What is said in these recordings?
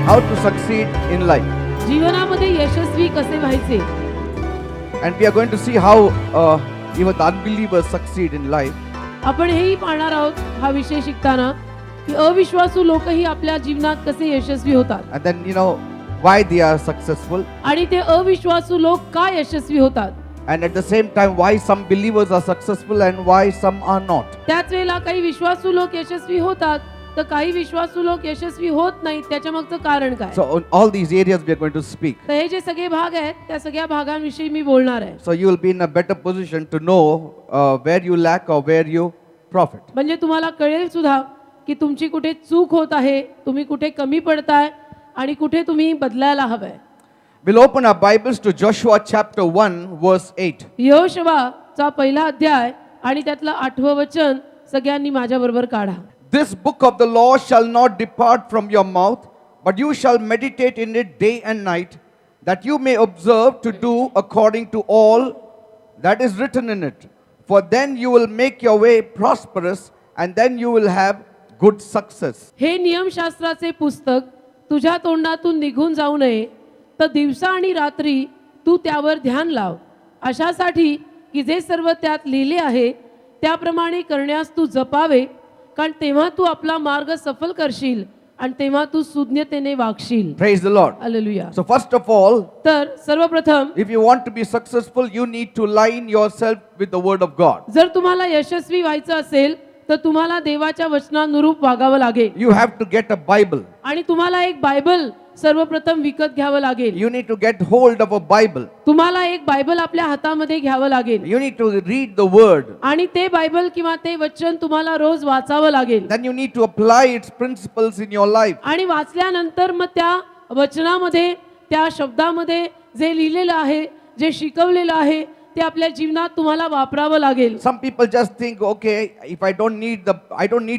how to succeed in life. जीवनामध्ये यशस्वी कसे व्हायचे. And we are going to see how even the unbelievers succeed in life. आपण हेही पाहणार आहोत हा विषय शिकताना की अविश्वासू लोकही आपल्या जीवनात कसे यशस्वी होतात And then, why they are successful. आणि ते अविश्वासू लोक का यशस्वी होतात. And at the same time, why some believers are successful and why some are not. त्याच वेळेला काही विश्वासू लोक यशस्वी होतात तर काही विश्वासू लोक यशस्वी होत नाहीत. त्याच्या मागचं कारण काय. So on all these areas we are going to speak. तर हे जे सगळे भाग आहेत त्या सगळ्या भागांविषयी मी बोलणार आहे. So you will be in a better position to know where you lack or where you profit. म्हणजे तुम्हाला कळेल सुद्धा की तुमची कुठे चूक होत आहे, तुम्ही कुठे कमी पडताय आणि कुठे तुम्ही बदलायला हवंय. We'll open our Bibles to Joshua chapter 1 verse 8. यहोशुवाचा पहिला अध्याय आणि त्यातलं 8वं वचन सगळ्यांनी माझ्या बरोबर काढा. This book of the law shall not depart from your mouth, but you shall meditate in it day and night, that you may observe to do according to all that is written in it. For then you will make your way prosperous, and then you will have good success. हे नियमशास्त्राचे पुस्तक तुझ्या तोंडातून निघून जाऊ नये, तर दिवसा आणि रात्री तू त्यावर ध्यान लाव, अशासाठी की जे सर्व त्यात लिहिले आहे त्याप्रमाणे करण्यास तू जपावे, कारण तेव्हा तू आपला मार्ग सफल करशील आणि तेव्हा तू सुज्ञतेने वागशील. Praise the Lord. Hallelujah. So first of all, तर सर्वप्रथम if you want to be successful, you need to line yourself with the word of God. जर तुम्हाला यशस्वी व्हायचं असेल तर तुम्हाला देवाच्या वचनानुरूप वागावं लागेल. You have to get a Bible. आणि तुम्हाला एक बायबल सर्वप्रथम विकत घ्यावं लागेल. You need to get hold of a Bible. तुम्हाला एक बायबल आपल्या हातामध्ये घ्यावं लागेल. You need to read the word. आणि ते बायबल किंवा ते वचन तुम्हाला रोज वाचावं लागेल. Then you need to apply its principles in your life. आणि वाचल्यानंतर मग त्या वचनामध्ये त्या शब्दामध्ये जे लिहिलेलं आहे, जे शिकवलेलं आहे ते आपल्या जीवनात तुम्हाला वापरावं लागेल. Some people just think, okay, if I don't need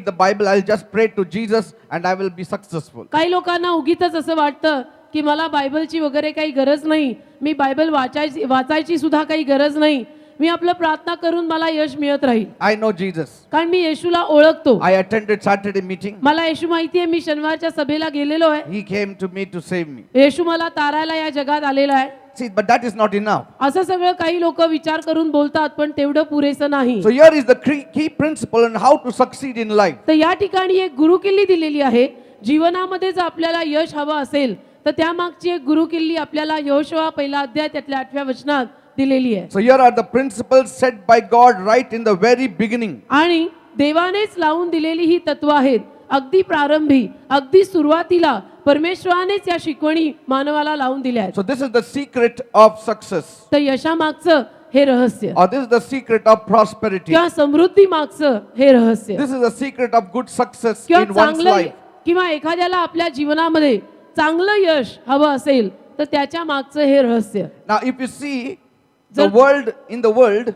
the Bible, I'll just pray to Jesus and I will be successful. काही लोकांना उगीचच असं वाटतं की मला बायबलची वगैरे काही गरज नाही, मी बायबल वाचायची सुद्धा काही गरज नाही, मी आपलं प्रार्थना करून मला यश मिळत राहील. I know Jesus. कारण मी येशूला ओळखतो. I attended Saturday meeting. मला येशू माहिती आहे. मी शनिवारच्या सभेला गेलेलो आहे. He came to me to save me. येशू मला तारायला या जगात आलेला आहे. See, but that is not enough. असं सगळं काही लोक विचार करून बोलतात, पण तेवढं पुरेसं नाही. So here is the key principle on how to succeed in life. तर या ठिकाणी एक गुरुकिल्ली दिलेली आहे. जीवनामध्ये जर आपल्याला यश हवं असेल तर त्यामागची एक गुरुकिल्ली आपल्याला यहोशुवा पहिला अध्याय त्यातल्या 8व्या वचनात दिलेली आहे. So here are the principles set by God right in the very beginning. आणि देवानेच लावून दिलेली ही तत्व आहेत. अगदी प्रारंभी, अगदी सुरुवातीला परमेश्वरानेच या शिकवणी मानवाला लावून दिल्या आहेत. So this is the secret of success. तर यशामागचं हे रहस्य, Or this is the secret of prosperity. किंवा समृद्धी मागचं हे रहस्य, This is the secret of good success किंवा in one's चांगलं life. किंवा एखाद्याला आपल्या जीवनामध्ये चांगलं यश हवं असेल तर त्याच्या मागचं हे रहस्य. Now if you see in the world,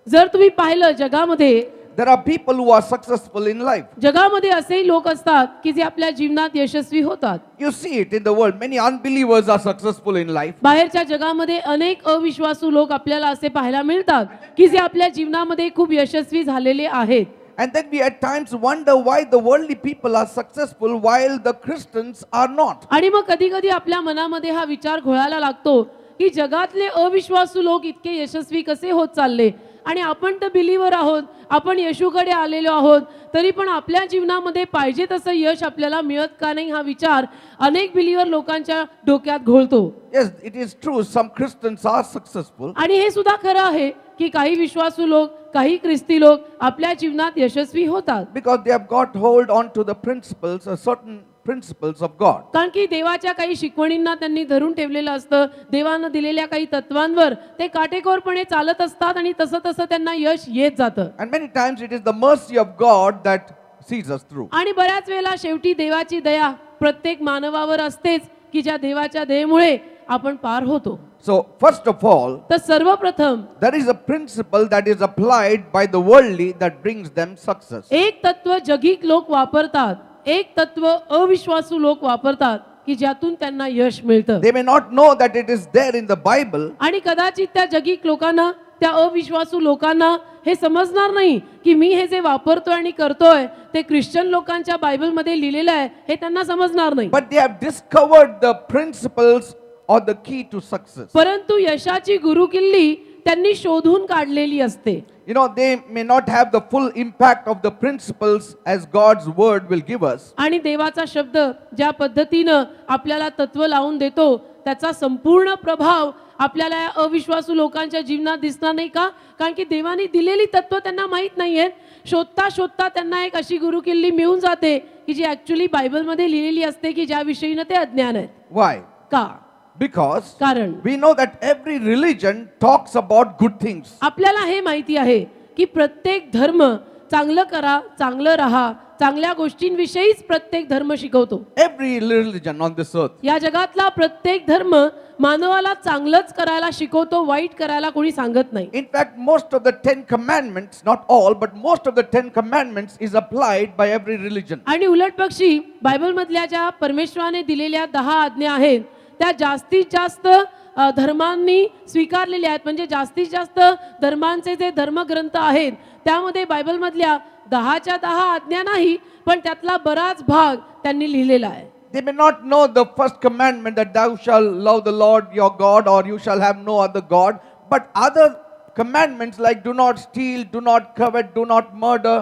जर तुम्ही पाहिलं जगामध्ये, there are people who are successful in life. जगामध्ये असेही लोक असतात की जे आपल्या जीवनात यशस्वी होतात. You see it in the world. Many unbelievers are successful in life. बाहेरच्या जगामध्ये अनेक अविश्वासू लोक आपल्याला असे पाहायला मिळतात की जे आपल्या जीवनामध्ये खूप यशस्वी झालेले आहेत. And then we at times wonder why the worldly people are successful while the Christians are not. आणि मग कधी कधी आपल्या मनामध्ये हा विचार घोळायला लागतो की जगातले अविश्वासू लोक इतके यशस्वी कसे होत चालले आणि आपण तर बिलीवर आहोत, आपण येशूकडे आलेलो आहोत, तरी पण आपल्या जीवनामध्ये पाहिजे तसं यश आपल्याला मिळत का नाही हा विचार अनेक बिलीवर लोकांच्या डोक्यात घोळतो. Yes, it is true. Some Christians are successful. आणि हे सुद्धा खरं आहे की काही विश्वासू लोक, काही ख्रिस्ती लोक आपल्या जीवनात यशस्वी होतात. Because they have got hold on to the principles, certain principles of God. कारण की देवाच्या काही शिकवणींना त्यांनी धरून ठेवलेलं असतं. देवानं दिलेल्या काही तत्वांवर ते काटेकोरपणे चालत असतात आणि तसं तसं त्यांना यश येत जातं. And many times it is the mercy of God that sees us through. आणि बऱ्याच वेळेला शेवटी देवाची दया प्रत्येक मानवावर असतेच की ज्या देवाच्या दयेमुळे आपण पार होतो. So first of all, तर सर्वप्रथम there is a principle that is applied by the worldly that brings them success. एक तत्व जगिक लोक वापरतात, एक तत्व अविश्वासू लोक वापरतात की ज्यातून त्यांना यश मिळतं. They may not know that it is there in the Bible. आणि कदाचित त्या जगिक लोकांना त्या अविश्वासू लोकांना हे समजणार नाही की मी हे जे वापरतोय आणि करतोय ते ख्रिश्चन लोकांच्या बायबलमध्ये लिहिलेलं आहे हे त्यांना समजणार नाही. But they have discovered the principles or the key to success. परंतु यशाची गुरुकिल्ली त्यांनी शोधून काढलेली असते. You know, they may not have the full impact of the principles as God's word will give us. आणि देवाचा शब्द ज्या पद्धतीनं आपल्याला तत्व लावून देतो त्याचा संपूर्ण प्रभाव आपल्याला या अविश्वासू लोकांच्या जीवनात दिसणार नाही का? कारण की देवाने दिलेली तत्व त्यांना माहीत नाहीये. शोधता शोधता त्यांना एक अशी गुरुकिल्ली मिळून जाते की जी ऍक्च्युली बायबलमध्ये लिहिलेली असते की ज्या विषयीनं ते अज्ञान आहेत. Why? का? Because कारण we know that every religion talks about good things. आपल्याला हे माहिती आहे की प्रत्येक धर्म चांगलं करा, चांगलं राहा, चांगल्या गोष्टींविषयीच प्रत्येक धर्म शिकवतो. Every religion on this earth. या जगातला प्रत्येक धर्म मानवाला चांगलंच करायला शिकवतो, वाईट करायला कोणी सांगत नाही. In fact, most of the 10 commandments, not all, but most of the 10 commandments is applied by every religion. आणि उलट पक्षी बायबलमधल्या ज्या परमेश्वराने दिलेल्या 10 आज्ञा आहेत त्या जास्तीत जास्त धर्मांनी स्वीकारलेल्या आहेत. म्हणजे जास्तीत जास्त धर्मांचे जे धर्मग्रंथ आहेत त्यामध्ये बायबलमधल्या 10च्या 10 आज्ञा नाही पण त्यातला बराच भाग त्यांनी लिहिलेला आहे. They may not know the first commandment that thou shalt love the Lord your God or you shall have no other God, but other commandments like do not steal, do not covet, do not murder,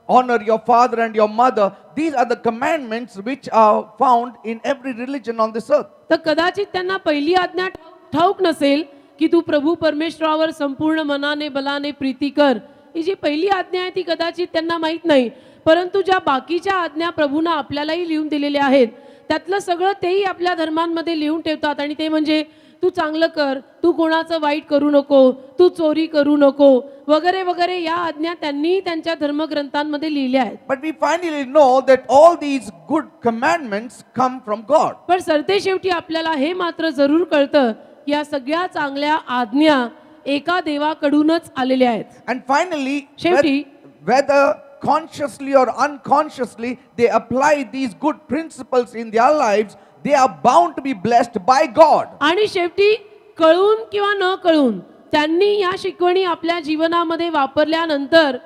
honor your father and your mother, these are the commandments which are found in every religion on this earth. तर कदाचित त्यांना पहिली आज्ञा ठाऊक नसेल की तू प्रभू परमेश्वरावर संपूर्ण मनाने बलाने प्रीती कर. ही जी पहिली आज्ञा आहे ती कदाचित त्यांना माहीत नाही. परंतु ज्या बाकीच्या आज्ञा प्रभूनं आपल्यालाही लिहून दिलेल्या आहेत त्यातलं सगळं तेही आपल्या धर्मांमध्ये लिहून ठेवतात. आणि ते म्हणजे तू चांगलं कर, तू कोणाचं वाईट करू नको, तू चोरी करू नको वगैरे वगैरे या आज्ञा त्यांनी त्यांच्या धर्मग्रंथांमध्ये लिहिल्या आहेत. But we finally know that all these good commandments come from God. पण सरतेशेवटी आपल्याला हे मात्र जरूर कळतं की या सगळ्या चांगल्या आज्ञा एका देवाकडूनच आलेल्या आहेत. And finally, शेवटी whether consciously or unconsciously they apply these good principles in their lives, they are bound to be blessed by God. आणि शेवटी कळून किंवा न कळून त्यांनी या शिकवणी आपल्या जीवनामध्ये वापरल्यानंतर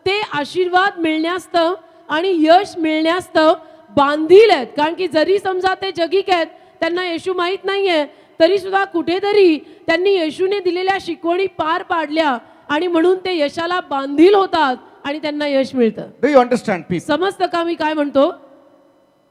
ते आशीर्वाद मिळण्यास्तव आणि यश मिळण्यास्तव बांधील आहेत. कारण की जरी समजा ते जगिक आहेत, त्यांना येशू माहीत नाहीये, तरी सुद्धा कुठेतरी त्यांनी येशूने दिलेल्या शिकवणी पार पाडल्या आणि म्हणून ते यशाला बांधील होतात आणि त्यांना यश मिळतं. Do you understand, people? समजतं का मी काय म्हणतो?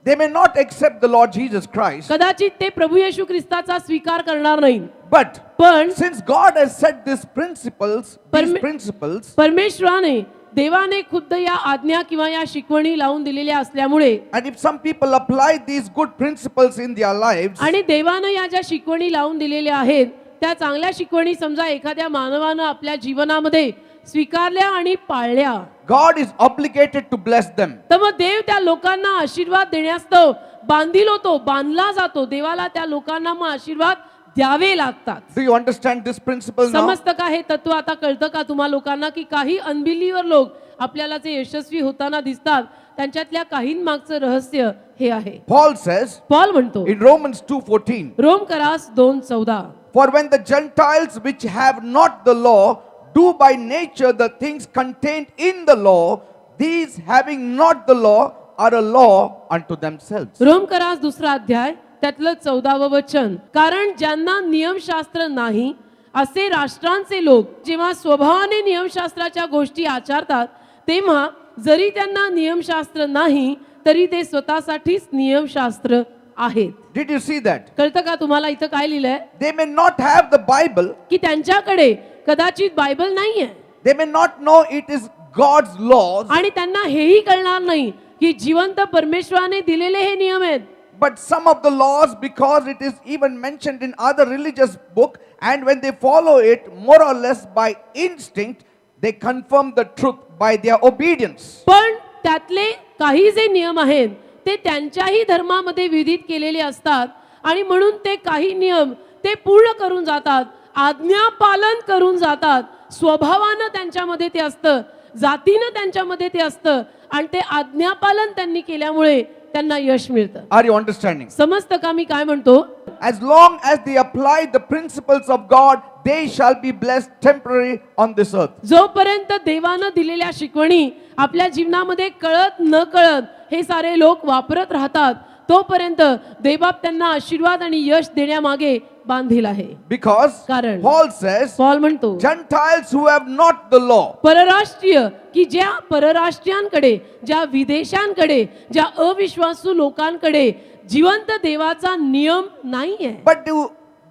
They may not accept the Lord Jesus Christ, कदाचित ते प्रभू येशू ख्रिस्ताचा स्वीकार करणार नाही. but पण since God has set these Permi- principles, परमेश्वराने देवाने खुद्द या आज्ञा किंवा या शिकवणी लावून दिलेल्या असल्यामुळे and if some people apply these good principles in their lives, आणि देवानं या ज्या शिकवणी लावून दिलेल्या आहेत त्या चांगल्या शिकवणी समजा एखाद्या मानवानं आपल्या जीवनामध्ये स्वीकारल्या आणि पाळल्या, God is obligated to bless them. तर मग देव त्या लोकांना आशीर्वाद देण्यास्तव बांधील होतो, बांधला जातो. देवाला त्या लोकांना मग आशीर्वाद द्यावे लागतात. Do you understand this principle now? समजतं का हे तत्व आता कळतं का तुम्हा लोकांना की काही अनबिलीवर लोक आपल्याला जे यशस्वी होताना दिसतात त्यांच्यातल्या काहींमागचं रहस्य हे आहे. Paul says पॉल म्हणतो in Romans 2:14, रोमकरास 2:14, for when the Gentiles which have not the law do by nature the things contained in the law, these having not the law are a law unto themselves. रोमकरास 2रा अध्याय त्यातलं 14वं वचन, कारण ज्यांना नियमशास्त्र नाही असे राष्ट्रांचे लोक जेव्हा स्वभावाने नियमशास्त्राच्या गोष्टी आचरतात तेव्हा जरी त्यांना नियमशास्त्र नाही तरी ते स्वतःसाठीच नियमशास्त्र आहेत. Did you see that? कळतं का तुम्हाला इथं काय लिहिलंय? They may not have the Bible, की त्यांच्याकडे कदाचित बायबल नाहीये they may not know it is God's laws, आणि त्यांना हेही कळणार नाही की जिवंत परमेश्वराने दिलेले हे नियम आहेत. but some of the laws, because it is even mentioned in other religious book, and when they follow it more or less by instinct, they confirm the truth by their obedience. पण त्यातले काही जे नियम आहेत ते त्यांच्याही धर्मामध्ये विधित केलेले असतात आणि म्हणून ते काही नियम ते पूर्ण करून जातात, आज्ञा पालन करून जातात. स्वभावानं त्यांच्यामध्ये ते असतं, जातीनं त्यांच्यामध्ये ते असतं आणि ते आज्ञापालन त्यांनी केल्यामुळे त्यांना यश मिळतं. Are you understanding? समजतं का मी काय म्हणतो? As long as they apply the principles of God, they shall be blessed temporary on this earth. जोपर्यंत देवानं दिलेल्या शिकवणी आपल्या जीवनामध्ये कळत न कळत हे सारे लोक वापरत राहतात, तोपर्यंत देवबाप त्यांना आशीर्वाद आणि यश देण्यामागे बांधील आहे. Because कारण Paul says, पॉल म्हणतो, Gentiles who have not the law, परराष्ट्रीय की ज्या परराष्ट्रीयांकडे, ज्या विदेशांकडे, ज्या अविश्वासू लोकांकडे जिवंत देवाचा नियम नाहीये, but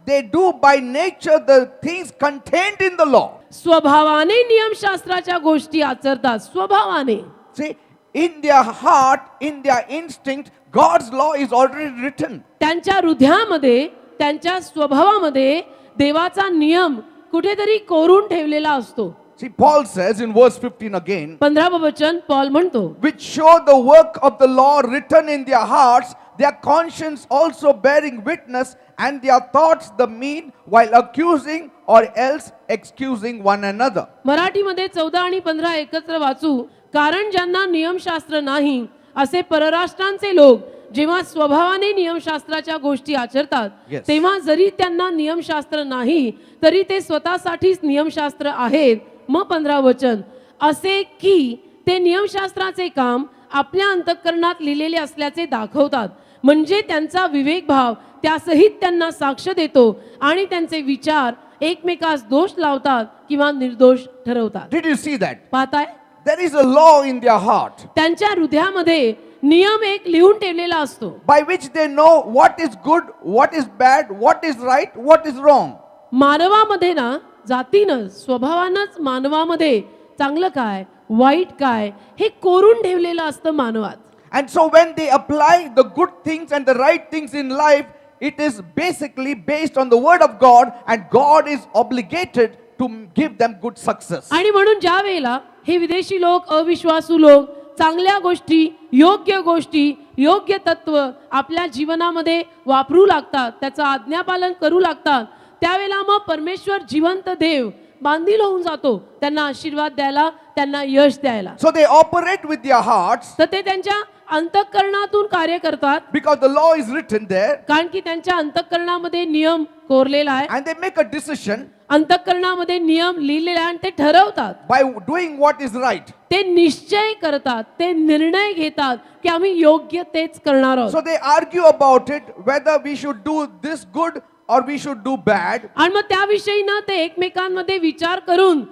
they do by nature the things contained in the law. स्वभावाने नियमशास्त्राच्या गोष्टी आचरतात. स्वभावाने See, in their heart, in their instinct, God's law is already written. त्यांच्या हृदयामध्ये, त्यांच्या स्वभावामध्ये देवाचा नियम कुठेतरी कोरून ठेवलेला असतो. See, Paul says in verse 15 again, 15व वचन पॉल म्हणतो, which show the work of the law written in their hearts, their conscience also bearing witness, and their thoughts the mean, while accusing or else excusing one another. मराठीमध्ये 14 आणि 15 एकत्र वाचू. कारण ज्यांना नियमशास्त्र नाही असे परराष्ट्रांचे लोक जेव्हा स्वभावाने नियमशास्त्राच्या गोष्टी आचरतात, Yes. तेव्हा जरी त्यांना नियमशास्त्र नाही तरी ते स्वतःसाठीच नियमशास्त्र आहेत. मग 15 वचन, असे की ते नियमशास्त्राचे काम आपल्या अंतःकरणात लिहिलेले असल्याचे दाखवतात, म्हणजे त्यांचा विवेकभाव त्यासहित त्यांना साक्ष देतो आणि त्यांचे विचार एकमेकास दोष लावतात किंवा निर्दोष ठरवतात. Did you see that? पाहताय, There is a law in their heart त्यांच्या हृदयामध्ये नियम एक लिहून ठेवलेला असतो, by which they know what is good, what is bad, what is right, what is wrong. मानवामध्ये ना, जातीनं स्वभावानंच मानवामध्ये चांगलं काय वाईट काय हे कोरून ठेवलेलं असतं मानवात. And so when they apply the good things and the right things in life, it is basically based on the word of God, and God is obligated to give them good success. आणि म्हणून ज्या वेळेला हे विदेशी लोक, अविश्वासू लोक चांगल्या गोष्टी, योग्य गोष्टी, योग्य तत्व आपल्या जीवनामध्ये वापरू लागतात, त्याचं आज्ञापालन करू लागतात, त्यावेळेला मग परमेश्वर जिवंत देव बांधील होऊन जातो त्यांना आशीर्वाद द्यायला, त्यांना यश द्यायला. So they operate with their hearts तर ते त्यांच्या अंतःकरणातून कार्य करतात, because the law is written there, कारण की त्यांच्या अंतःकरणामध्ये नियम कोरलेला आहे, and they make a decision अंतःकरणामध्ये नियम लिहिलेला आहे आणि ते ठरवतात. by doing what is right. ते निश्चय करतात, ते निर्णय घेतात की आम्ही योग्य तेच करणार आहोत. So they argue about it whether we should do this good or we should do bad. आणि मग त्याविषयी ना ते एकमेकांमध्ये विचार करून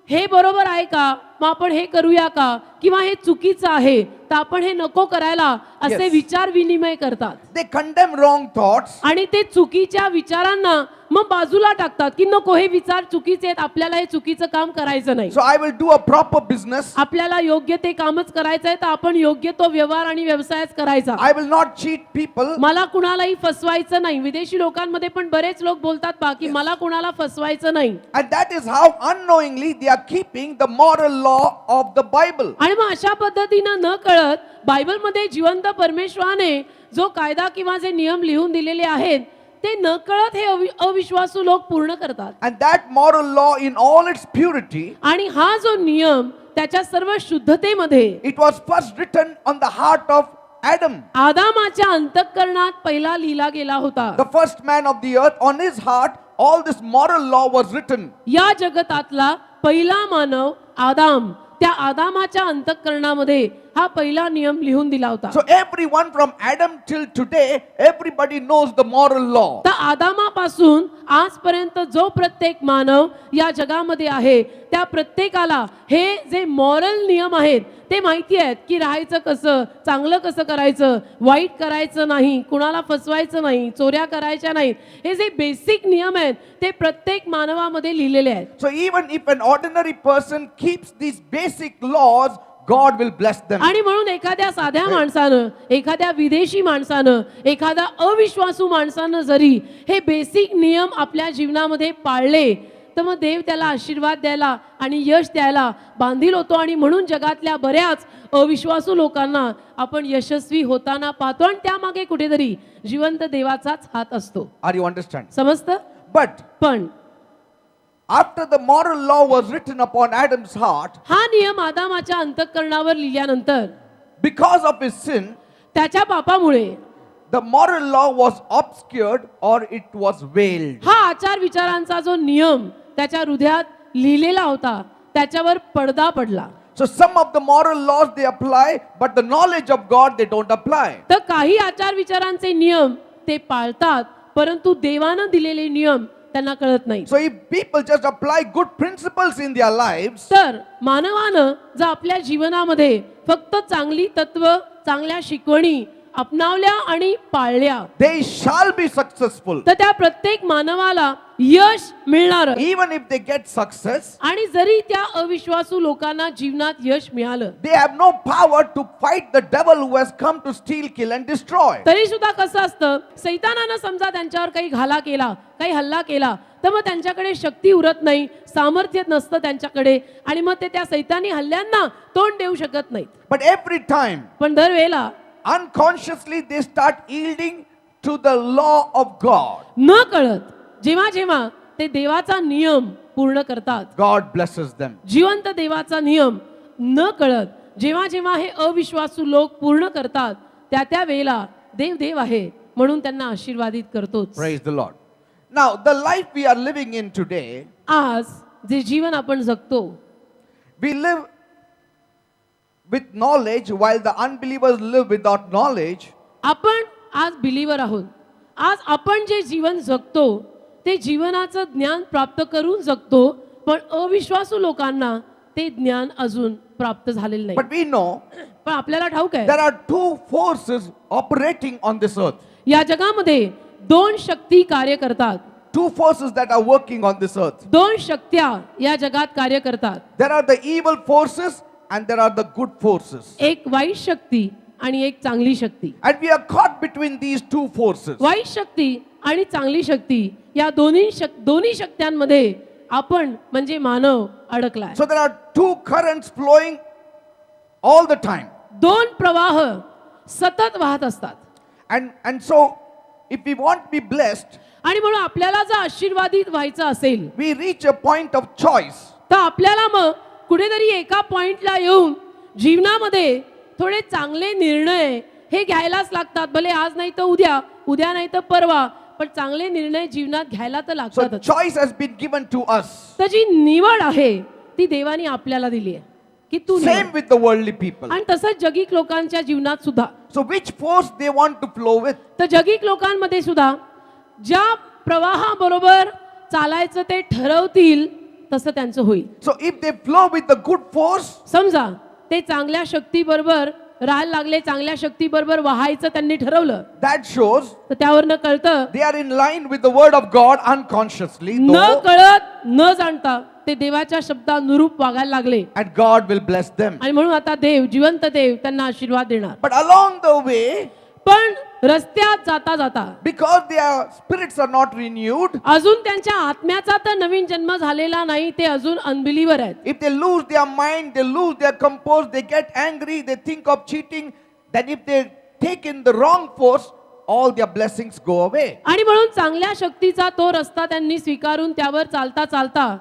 हे बरोबर आहे का, मग आपण हे करूया का, किंवा हे चुकीचं आहे तर आपण हे नको करायला, असे Yes. विचार विनिमय करतात. They condemn wrong thoughts आणि ते चुकीच्या विचारांना मग बाजूला टाकतात की नको, हे विचार चुकीचे आहेत, आपल्याला हे चुकीचं काम करायचं नाही, so I will do a proper business. आपल्याला योग्य ते कामच करायचं आहे, तर आपण योग्य तो व्यवहार आणि व्यवसायच करायचा. I will not cheat people. मला कुणालाही फसवायचं नाही. विदेशी लोकांमध्ये पण बरेच लोक बोलतात पहा की मला कुणाला फसवायचं नाही. And that is how unknowingly they are keeping the moral law of the Bible. आणि मग अशा पद्धतीनं न कळत बायबलमध्ये जिवंत परमेश्वराने जो कायदा किंवा जे नियम लिहून दिलेले आहेत ते न कळत हे अविश्वासू लोक पूर्ण करतात. And that moral law in all its purity, आणि हा जो नियम त्याच्या सर्व शुद्धतेमध्ये it was first written on the heart of Adam, आदामाच्या अंतःकरणात पहिला लिहिला गेला होता. the first man of the earth. On his heart, all this moral law was written. या जगतातला पहिला मानव आदाम, त्या आदामाच्या अंतःकरणामध्ये हा पहिला नियम लिहून दिला होता. So everyone from Adam till today, everybody knows the moral law. तर आदामापासून आजपर्यंत जो प्रत्येक मानव या जगामध्ये आहे त्या प्रत्येकाला हे जे मॉरल नियम आहेत ते माहिती आहेत की राहायचं कसं, चांगलं कसं करायचं, वाईट करायचं नाही, कुणाला फसवायचं नाही, चोऱ्या करायच्या नाहीत, हे जे बेसिक नियम आहेत ते प्रत्येक मानवामध्ये लिहिलेले आहेत. So even if an ordinary person keeps these basic laws, God will bless them. आणि म्हणून एखाद्या साध्या माणसानं, एखाद्या विदेशी माणसानं, एखाद्या अविश्वासू माणसानं जरी हे बेसिक नियम आपल्या जीवनामध्ये पाळले तर मग देव त्याला आशीर्वाद द्यायला आणि यश द्यायला बांधील होतो. आणि म्हणून जगातल्या बऱ्याच अविश्वासू लोकांना आपण यशस्वी होताना पाहतो आणि त्यामागे कुठेतरी जिवंत देवाचाच हात असतो. Are you understanding? समजतं? But पण after the moral law was written upon Adam's heart, हा नियम आदामाच्या अंतःकरणावर लिहिल्यानंतर because of his sin, त्याच्या पापामुळे the moral law was obscured or it was veiled. हा आचार विचारांचा जो नियम त्याच्या हृदयात लिहिलेला होता त्याच्यावर पडदा पडला. So some of the moral laws they apply, but the knowledge of God they don't apply. तर काही आचार विचारांचे नियम ते पाळतात परंतु देवानं दिलेले नियम त्यांना कळत नाही. So if people just apply good principles in their lives, तर मानवानं जर आपल्या जीवनामध्ये फक्त चांगली तत्व चांगल्या शिकवणी अपनावल्या आणि पाळल्या they shall be successful. तर त्या प्रत्येक मानवाला यश मिळणार. Even if they get success, आणि जरी त्या अविश्वासू लोकांना जीवनात यश मिळालं they have no power to fight the devil who has come to steal, kill and destroy. तरी सुद्धा कसं असतं, सैतानानं समजा त्यांच्यावर काही घाला केला काही हल्ला केला तर मग त्यांच्याकडे शक्ती उरत नाही, सामर्थ्य नसतं त्यांच्याकडे आणि मग ते त्या सैतानी हल्ल्यांना तोंड देऊ शकत नाहीत. But every time, पण दरवेळेला unconsciously they start yielding to the law of God. न कळत जेव्हा जेव्हा ते देवाचा नियम पूर्ण करतात, God blesses them. जिवंत देवाचा नियम न कळत जेव्हा जेव्हा हे अविश्वासू लोक पूर्ण करतात त्या वेळेला देव देव आहे म्हणून त्यांना आशीर्वादित करतोच. Praise the Lord. Now, the life we are living in today, आज जे जीवन आपण जगतो we live with knowledge while the unbelievers live without knowledge. आपण आज बिलीवर आहोत. आज आपण जे जीवन जगतो ते जीवनाचं ज्ञान प्राप्त करून जगतो पण अविश्वासू लोकांना ते ज्ञान अजून प्राप्त झालेलं नाही. But we know पण आपल्याला ठाऊक आहे there are two forces operating on this earth. या जगामध्ये दोन शक्ती कार्य करतात. Two forces that are working on this earth. दोन शक्त्या या जगात कार्य करतात. There are the evil forces and there are the good forces. एक वाईट शक्ती आणि एक चांगली शक्ती. And we are caught between these two forces. वाईट शक्ती आणि चांगली शक्ती या दोन्ही शक्त्यांमध्ये आपण म्हणजे मानव अडकलाय. So there are two currents flowing all the time. दोन प्रवाह सतत वाहत असतात. And so if we want to be blessed, आणि म्हणून आपल्याला जर आशीर्वादित व्हायचं असेल we reach a point of choice. तर आपल्याला मग कुठेतरी एका पॉइंटला येऊन जीवनामध्ये थोडे चांगले निर्णय हे घ्यायलाच लागतात. भले आज नाही तर उद्या, उद्या नाही तर परवा, पण चांगले निर्णय जीवनात घ्यायला तर So लागतातच. choice has been given to us. तर जी निवड आहे ती देवाने आपल्याला दिली आहे की तू Same निवड. with the worldly people. आणि तसंच जगिक लोकांच्या जीवनात सुद्धा. So which force they want to flow with? तर जगिक लोकांमध्ये सुद्धा ज्या प्रवाहाबरोबर चालायचं ते ठरवतील तसं त्यांचं होईल. So if they flow with the good force, समजा ते चांगल्या शक्तीबरोबर राहायला लागले, चांगल्या शक्तीबरोबर वाहायचं त्यांनी ठरवलं that shows तर त्यावरनं कळतं they are in line with the word of God unconsciously. न Though, कळत न जाणता ते देवाच्या शब्दानुरूप वागायला लागले and God will bless them. आणि म्हणून आता देव जिवंत देव त्यांना आशीर्वाद देणार. But along the way, पण रस्त्यात जाता जाता because their spirits are not renewed, अजून त्यांच्या आत्म्याचा तर नवीन जन्म झालेला नाही, ते अजून अनबिलीवर आहेत. if they lose their mind, they lose their composure, they get angry, they think of cheating, then if they take in the wrong force, all their blessings go away. आणि म्हणून चांगल्या शक्तीचा तो रस्ता त्यांनी स्वीकारून त्यावर चालता चालता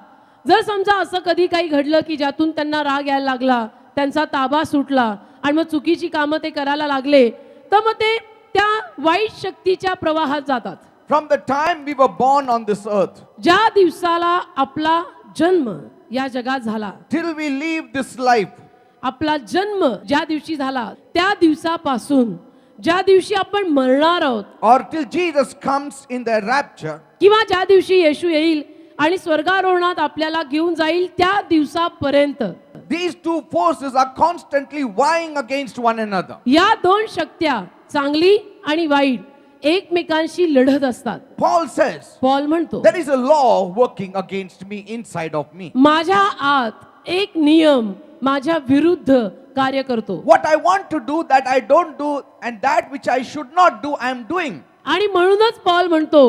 जर समजा असं कधी काही घडलं की ज्यातून त्यांना राग यायला लागला, त्यांचा ताबा सुटला आणि मग चुकीची कामं ते करायला लागले तर मग ते त्या वाईट शक्तीच्या प्रवाहात जातात. From the time we were born on this earth, ज्या दिवसाला आपला जन्म या जगात झाला, till we leave this life, आपला जन्म ज्या दिवशी झाला त्या दिवसापासून ज्या दिवशी आपण मरणार आहोत or till Jesus comes in the rapture, किंवा ज्या दिवशी येशू येईल आणि स्वर्गारोहणात आपल्याला घेऊन जाईल त्या दिवसापर्यंत these two forces are constantly vying against one another. या दोन शक्त्या चांगली आणि वाईट एकमेकांशी लढत असतात. Paul says, पॉल म्हणतो there is a law working against me inside of me. माझ्या आत एक नियम माझ्या विरुद्ध कार्य करतो. What I want to do that I don't do, and that which I should not do I am doing. आणि म्हणूनच पॉल म्हणतो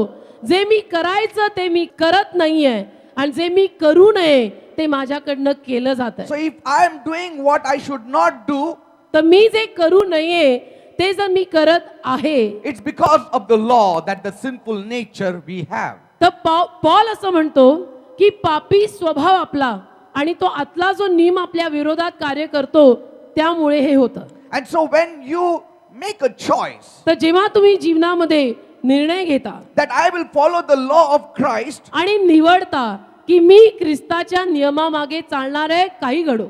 जे मी करायचं ते मी करत नाहीये आणि जे मी करू नये ते माझ्याकडनं केलं जात So आहे. if I am doing what I should not do, तर मी जे करू नये ते जर मी करत आहे it's because of the law that the sinful nature we have. तर पॉल असं म्हणतो की पापी स्वभाव आपला आणि तो आतला जो नियम आपल्या विरोधात कार्य करतो त्यामुळे हे होतं. And so when you make a choice तर जेव्हा तुम्ही जीवनामध्ये निर्णय घेता that I will follow the law of Christ, आणि निवडता की मी ख्रिस्ताच्या नियमामागे चालणार आहे, काही घडो,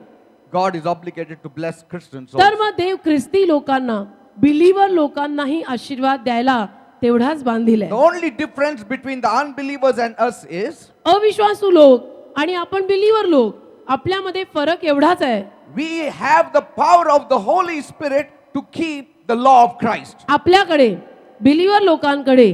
God is obligated to bless Christians तर also. मग देव ख्रिस्ती लोकांना, बिलीवर लोकांनाही आशीर्वाद द्यायला तेवढाच बांधील The आहे. only difference between the unbelievers and us is अविश्वासू लोक आणि आपण बिलीवर लोक, आपल्यामध्ये फरक एवढाच आहे, we have the power of the Holy Spirit to keep the law of Christ. आपल्याकडे बिलीवर लोकांकडे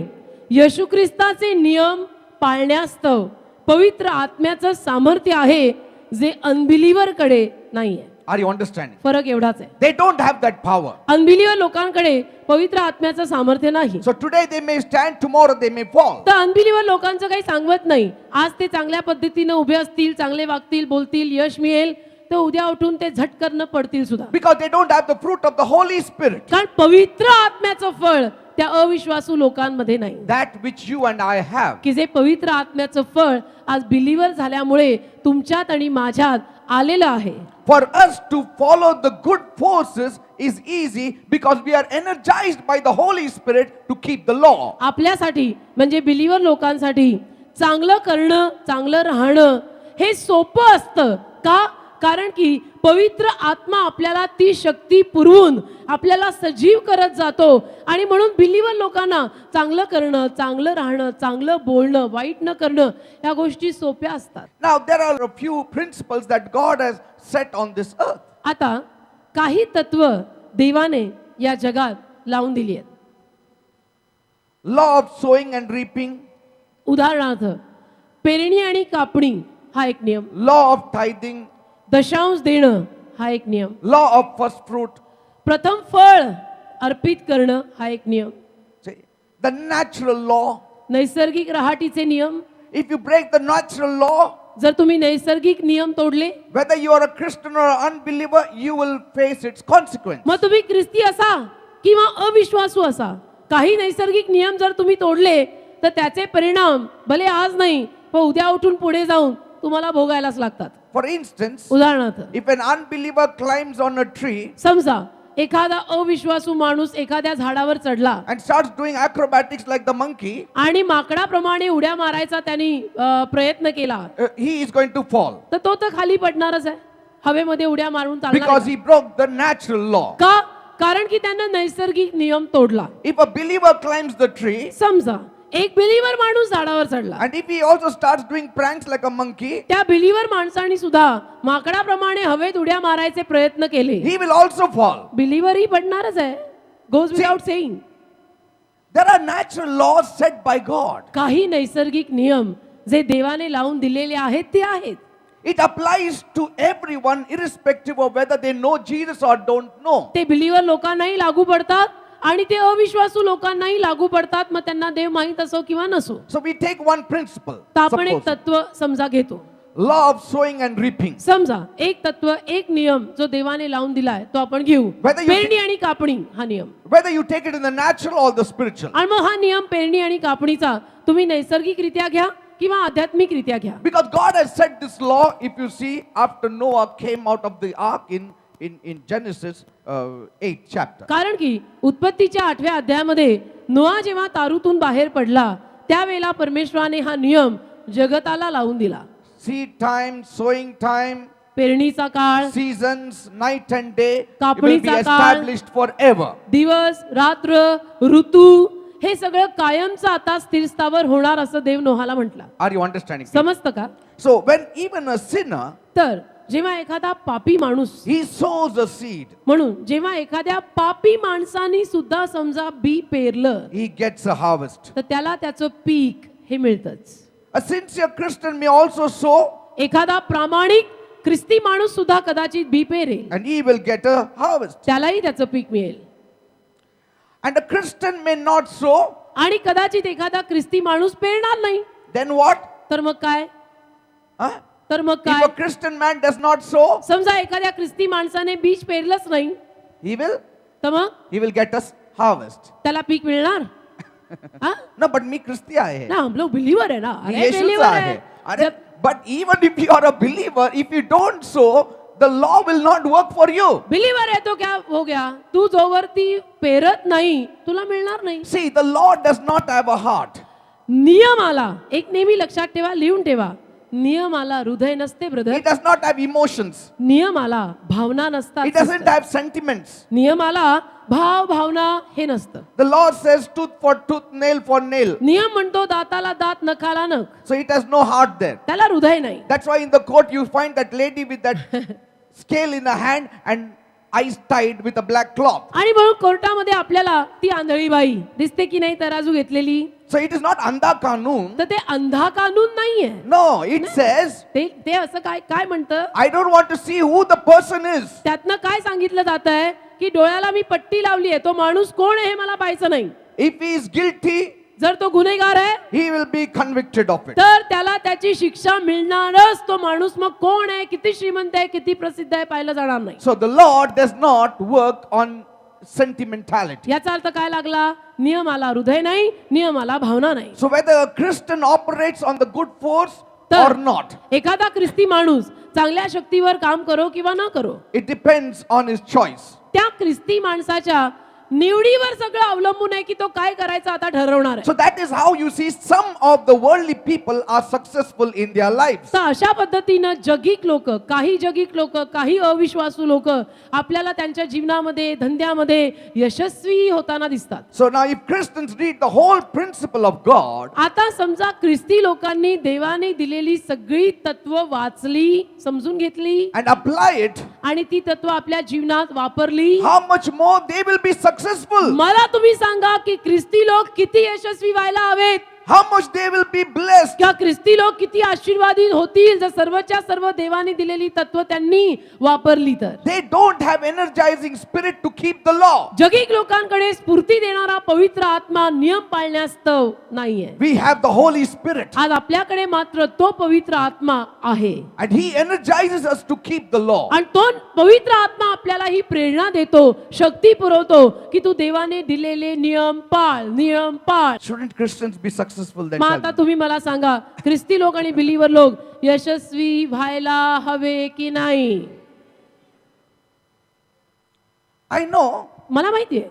येशू ख्रिस्ताचे नियम पाळण्यास्तव पवित्र आत्म्याचं सामर्थ्य आहे, जे अनबिलीवर कडे नाहीये. Are you understanding? फरक एवढाच आहे. They don't have that power. Unbeliever लोकांकडे पवित्र आत्म्याचं सामर्थ्य नाही. So today they may stand, tomorrow they may fall. तर अनबिलीवर लोकांचं काही सांगत नाही. आज ते चांगल्या पद्धतीने उभे असतील, चांगले वागतील, बोलतील, यश मिळेल, तर उद्या उठून ते झटकन पडतील सुद्धा. Because they don't have the fruit of the Holy Spirit. कारण पवित्र आत्म्याचं फळ त्या अविश्वासू लोकांमध्ये नाही. That which you and I have. की जे पवित्र आत्म्याचं फळ आज बिलीवर झाल्यामुळे तुमच्यात आणि माझ्यात आलेलं आहे. For us to follow the good forces is easy because we are energized by the Holy Spirit to keep the law. आपल्यासाठी म्हणजे बिलीवर लोकांसाठी चांगलं करणं, चांगलं राहणं हे सोपं असतं. का? कारण की पवित्र आत्मा आपल्याला ती शक्ती पुरवून आपल्याला सजीव करत जातो आणि म्हणून बिलीवर लोकांना चांगलं करणं, चांगलं राहणं, चांगलं बोलणं, वाईट न करणं या गोष्टी सोप्या असतात. Now there are a few principles that God has set on this earth. आता काही तत्व देवाने या जगात लावून दिली आहेत. Law of sowing and reaping, उदाहरणार्थ पेरणी आणि कापणी हा एक नियम, law of tithing, दशांश देणं हा एक नियम, law of first fruit. प्रथम फळ अर्पित करणं हा एक नियम, See, the natural law. नैसर्गिक राहाटीचे नियम. If you break the natural law, जर तुम्ही नैसर्गिक नियम तोडले, whether you are a Christian or an unbeliever, you will face its consequence. मग तुम्ही ख्रिस्ती असा किंवा अविश्वासू असा, काही नैसर्गिक नियम जर तुम्ही तोडले तर त्याचे परिणाम भले आज नाही पण उद्या उठून पुढे जाऊन तुम्हाला भोगायलाच लागतात. For instance, उदाहरणार्थ if an unbeliever climbs on a tree समजा एखादा अविश्वासू माणूस एखाद्या झाडावर चढला and starts doing acrobatics like the monkey, आणि माकडाप्रमाणे उड्या मारायचा त्यांनी प्रयत्न केला, he is going to fall तर तो तर खाली पडणारच आहे, हवेमध्ये उड्या मारून चालणार because आहे. he broke the natural law. का? कारण की त्यानं नैसर्गिक नियम तोडला. If a believer climbs the tree समजा एक बिलीवर माणूस झाडावर चढला, and if he also starts doing pranks like a monkey, त्या बिलीवर माणसाने सुद्धा माकडाप्रमाणे हवेत उड्या मारायचे प्रयत्न केले, he will also fall. Believer ही पडणारच आहे. Goes without saying. There are natural laws set by God. काही नैसर्गिक नियम जे देवाने लावून दिलेले आहेत ते आहेत. It applies to everyone irrespective of whether they know Jesus or don't know. ते बिलीवर लोकांनाही लागू पडतात आणि ते अविश्वासू लोकांनाही लागू पडतात, मग त्यांना देव माहित असो किंवा नसो. So we take one principle. तर आपण एक Suppose, तत्व समजा घेतो. law of sowing and reaping. समजा एक तत्व, एक नियम जो देवाने लावून दिलाय तो आपण घेऊ. Whether you पेरणी आणि कापणी हा नियम. Whether you take it in the natural or the spiritual. आणि मग हा नियम पेरणी आणि कापणीचा तुम्ही नैसर्गिकरित्या घ्या किंवा आध्यात्मिकरित्या घ्या. Because God has set this law, if you see, after Noah came out of the ark in Genesis 8th chapter. कारण की उत्पत्तीच्या 8व्या अध्यायामध्ये नोआ जेव्हा तारूतून बाहेर पडला त्यावेळेला परमेश्वराने हा नियम जगताला लावून दिला. Seed time, sowing time, पेरणीचा काळ, seasons, night and day, it will be कापणीचा काळ, established forever. दिवस रात्र ऋतू हे सगळं कायमचं आता स्थिरस्थावर होणार असं देव नोहाला म्हटला. Are you understanding? समजतं का? So when even a sinner, तर जेव्हा एखादा पापी माणूस, he sows a seed, म्हणून जेव्हा एखाद्या पापी माणसानी सुद्धा समजा बी पेरलं he gets a harvest. तर त्याला त्याचं पीक हे मिळतच. A sincere Christian may also sow एखादा प्रामाणिक ख्रिस्ती माणूस सुद्धा कदाचित बी parallel, and he will get a harvest. त्यालाही त्याचं पीक मिळेल. And a Christian may not sow, आणि कदाचित एखादा ख्रिस्ती माणूस पेरणार नाही, then what? तर मग काय? Huh? तर मग If काय? a Christian man does not sow, समजा एखाद्या ख्रिस्ती माणसाने बीज पेरलंच नाही, he will तर मग get us harvest. त्याला पीक मिळणार? हा? No, but me Christian आहे. ना हम लोग बिलीवर है ना. मी अरे येशूचा believer आहे. है. अरे जब but even if you are a believer, if you don't sow, the law will not work for you. Believer है तो क्या हो गया, तू जोवर ती पेरत नाही तुला मिळणार नाही. See, the law does not have a heart. नियम आला, एक नेहमी लक्षात ठेवा, लिहून ठेवा, नियम आला हृदय नसते brother. It does not have emotions. नियम आला भावना नसतात. It doesn't have sentiments. नियम आला भाव भावना हे नसतं. The law says tooth for tooth, nail for nail. नियम म्हणतो दाताला दात नखाला नख. So it has no heart there. त्याला हृदय नाही. That's why in the court you find that lady with that scale in her hand and eyes tied with a black cloth. आणि म्हणून कोर्टामध्ये आपल्याला ती आंधळी बाई दिसते की नाही तराजू घेतलेली. So it is not Andha Kanun. तर ते अंधा कानून नाहीये. No, it says, ते असं काय काय म्हणतं, I don't want to see who the person is. त्यातनं काय सांगितलं जात आहे की डोळ्याला मी पट्टी लावली आहे, तो माणूस कोण आहे हे मला पाहायचं नाही. If he is guilty, जर तो गुन्हेगार आहे he will be convicted of it. तर त्याला त्याची शिक्षा मिळणारच. तो माणूस मग कोण आहे, किती श्रीमंत आहे, किती प्रसिद्ध आहे पाहिलं जाणार नाही. So the law does not work on sentimentality. याचा अर्थ काय लागला, नियमाला हृदय नाही, नियमाला भावना नाही. So whether a Christian operates on the good force तर or not, एखादा ख्रिस्ती माणूस चांगल्या शक्तीवर काम करो किंवा न करो, it depends on his choice. त्या ख्रिस्ती माणसाच्या निवडीवर सगळं अवलंबून आहे की तो काय करायचं आता ठरवणार आहे. So that is how you see some of the worldly people are successful in their lives. तर अशा पद्धतीनं जगिक लोक, काही जगिक लोक, काही अविश्वासू लोक आपल्याला त्यांच्या जीवनामध्ये, धंद्यामध्ये यशस्वी होताना दिसतात. So now if Christians read the whole principle of God, आता समजा ख्रिस्ती लोकांनी देवाने दिलेली सगळी तत्व वाचली, समजून घेतली and apply it, आणि ती तत्व आपल्या जीवनात वापरली, how much more they will be successful. मला तुम्ही सांगा की ख्रिस्ती लोक किती यशस्वी व्हायला हवेत, How much they will be blessed. किंवा ख्रिस्ती लोक किती आशीर्वादित होतील जर सर्वच्या सर्व देवाने दिलेली तत्व त्यांनी वापरली तर. They don't have energizing spirit to keep the law. जगिक लोकांकडे स्फूर्ती देणारा पवित्र आत्मा नियम पाळण्यास्तव नाहीये. We have the Holy Spirit आज आपल्याकडे मात्र तो पवित्र आत्मा आहे and He energizes us to keep the law. आणि तो पवित्र आत्मा आपल्याला ही प्रेरणा देतो, शक्ती पुरवतो की तू देवाने दिलेले नियम पाळ, नियम पाळ. Shouldn't Christians be successful then? मग Tell आता me. तुम्ही मला सांगा, ख्रिस्ती लोक आणि बिलीवर लोक यशस्वी व्हायला हवे की नाही? I know मला माहितीये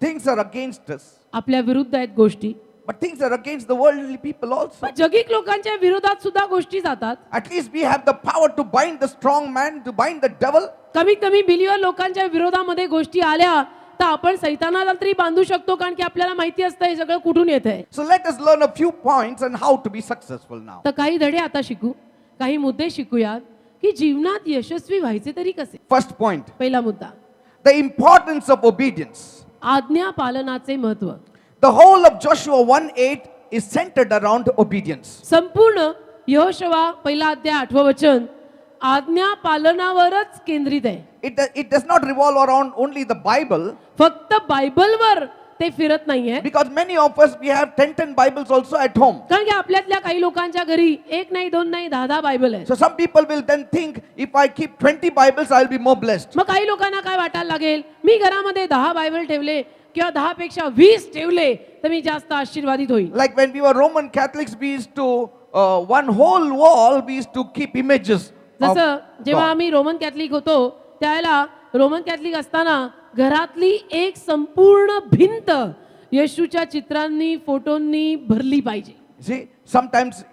things are against us, आपल्या विरुद्ध आहेत गोष्टी, but things are against the worldly people also. पण जगिक लोकांच्या विरोधात सुद्धा गोष्टी जातात. At least we have the power to bind the strong man, to bind the devil. कमीत कमी बिलीवर लोकांच्या विरोधामध्ये गोष्टी आल्या तर आपण सैतानाला तरी बांधू शकतो, कारण की आपल्याला माहिती असतं हे सगळं कुठून येत आहे. So let us learn a few points on how to be successful now. तर काही धडे आता शिकू, काही मुद्दे शिकूयात की जीवनात यशस्वी व्हायचे तरी कसे. First point, पहिला मुद्दा, the importance of obedience. आज्ञा पालनाचे महत्व. The whole of Joshua 1:8 is centered around obedience. संपूर्ण यहोशुवा पहिला अध्याय 8वें वचन आज्ञा पालनावरच केंद्रित आहे. It does not revolve around only the Bible, फक्त बायबलवर ते फिरत नाहीये, because many of us, we have 10 Bibles also at home. कारण की आपल्यातल्या काही लोकांच्या घरी एक नाही, दोन नाही, 10 बायबल आहे. So some people will then think, if I keep 20 Bibles, I'll be more blessed. मग काही लोकांना काय वाटायला लागेल, मी घरामध्ये 10 बायबल ठेवले किंवा 10 पेक्षा 20 ठेवले तर मी जास्त आशीर्वादित होईल. Like when we were Roman Catholics, we used to, one whole wall, we used to keep images of जसं जेव्हा God. आम्ही रोमन कॅथलिक होतो त्यावेळेला रोमन कॅथलिक असताना घरातली एक संपूर्ण भिंत येशूच्या चित्रांनी, फोटोंनी भरली पाहिजे. See, sometimes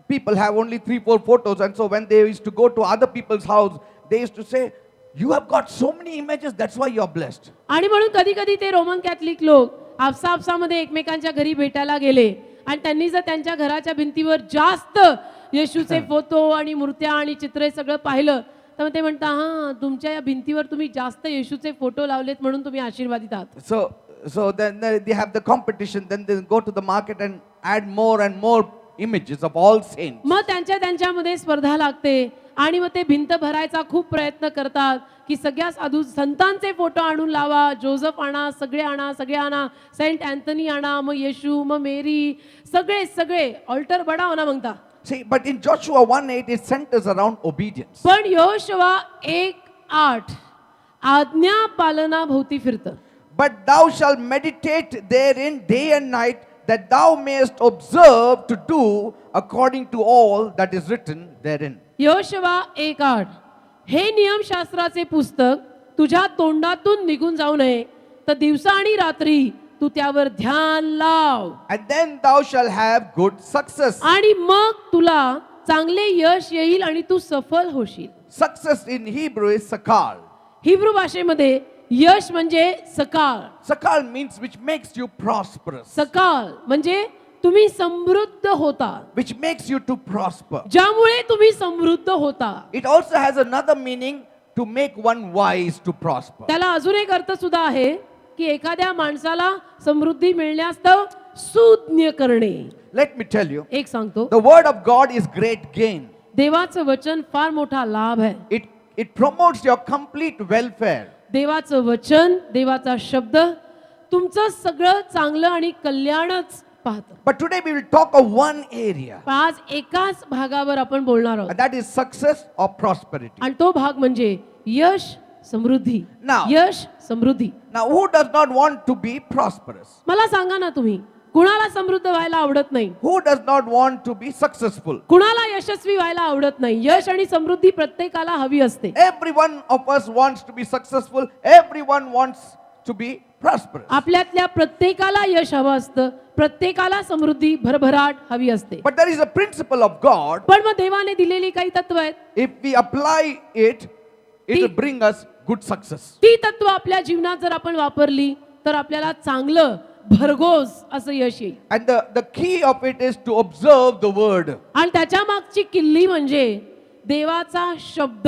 people have only 3-4 photos, and so when they used to go to other people's house, they used to say, you have got so many images, that's why you are blessed. आणि म्हणून कधी कधी ते Roman Catholic लोक आपसामध्ये एकमेकांच्या घरी भेटायला गेले आणि त्यांनी जर त्यांच्या घराच्या भिंतीवर जास्त येशूचे फोटो आणि मूर्त्या आणि चित्रे सगळं पाहिलं तर मग ते म्हणता, हा तुमच्या या भिंतीवर तुम्ही जास्त येशूचे फोटो लावलेत म्हणून तुम्ही आशीर्वादित आहात. So then they have the competition, then they go to the market and add more and more images of all saints. मग त्यांच्यामध्ये स्पर्धा लागते आणि मग ते भिंत भरायचा खूप प्रयत्न करतात की सगळ्या साधू संतांचे फोटो आणून लावा, जोसेफ आणा, सगळे आणा, सेंट अँथनी आणा, मग येशू, मग मेरी, सगळे ऑल्टर बडाव ना म्हणता. See, but in Joshua 1:8, it centers around obedience. पण यहोशुवा 1:8 आज्ञा पालनाभोवती फिरतं. But thou shalt meditate therein day and night, that thou mayest observe to do according to all that is written therein. यहोशुवा 1:8 हे नियमशास्त्राचे पुस्तक तुझ्या तोंडातून निघून जाऊ नये, तर दिवसा आणि रात्री तू त्यावर ध्यान लाव, and then thou shalt have good success. आणि मग तुला चांगले यश येईल आणि तू सफल होशील. Success in Hebrew is sakal. Hebrew भाषेमध्ये यश म्हणजे सकाळ. Sakal means which makes you prosperous, सकाळ म्हणजे तुम्ही समृद्ध होता, which makes you to prosper. ज्यामुळे तुम्ही समृद्ध होता. It also has another meaning, to make one wise to prosper. त्याला अजून एक अर्थ सुद्धा आहे की एखाद्या माणसाला समृद्धी मिळण्यास्तव सुज्ञ करणे. Let me tell you, एक सांगतो, the word of God is great gain. देवाचं वचन फार मोठा लाभ आहे. It promotes your complete welfare. देवाचं वचन, देवाचा शब्द तुमचं सगळं चांगलं आणि कल्याणच पाहतं. But today we will talk of one area, आज एकाच भागावर आपण बोलणार आहोत, and that is success or prosperity. आणि तो भाग म्हणजे यश समृद्धी. Now- Yash Samruddhi. Now, who does not want to be prosperous? मला सांगा ना, तुम्ही कुणाला समृद्ध व्हायला आवडत नाही? Who does not want to be successful? कुणाला यशस्वी व्हायला आवडत नाही? यश आणि समृद्धी प्रत्येकाला हवी असते. Every one of us wants to be successful. Everyone wants to be prosperous. आपल्यातल्या प्रत्येकाला यश हवं असतं, प्रत्येकाला समृद्धी भरभराट हवी असते. But there is a principle of God. पण मग देवाने दिलेली काही तत्व आहेत. If we apply it, it will bring us good success. ती तत्व आपल्या जीवनात जर आपण वापरली तर आपल्याला चांगलं भरघोस असं यश येईल. And the key of it is to observe the word. आणि त्याच्या मागची किल्ली म्हणजे देवाचा शब्द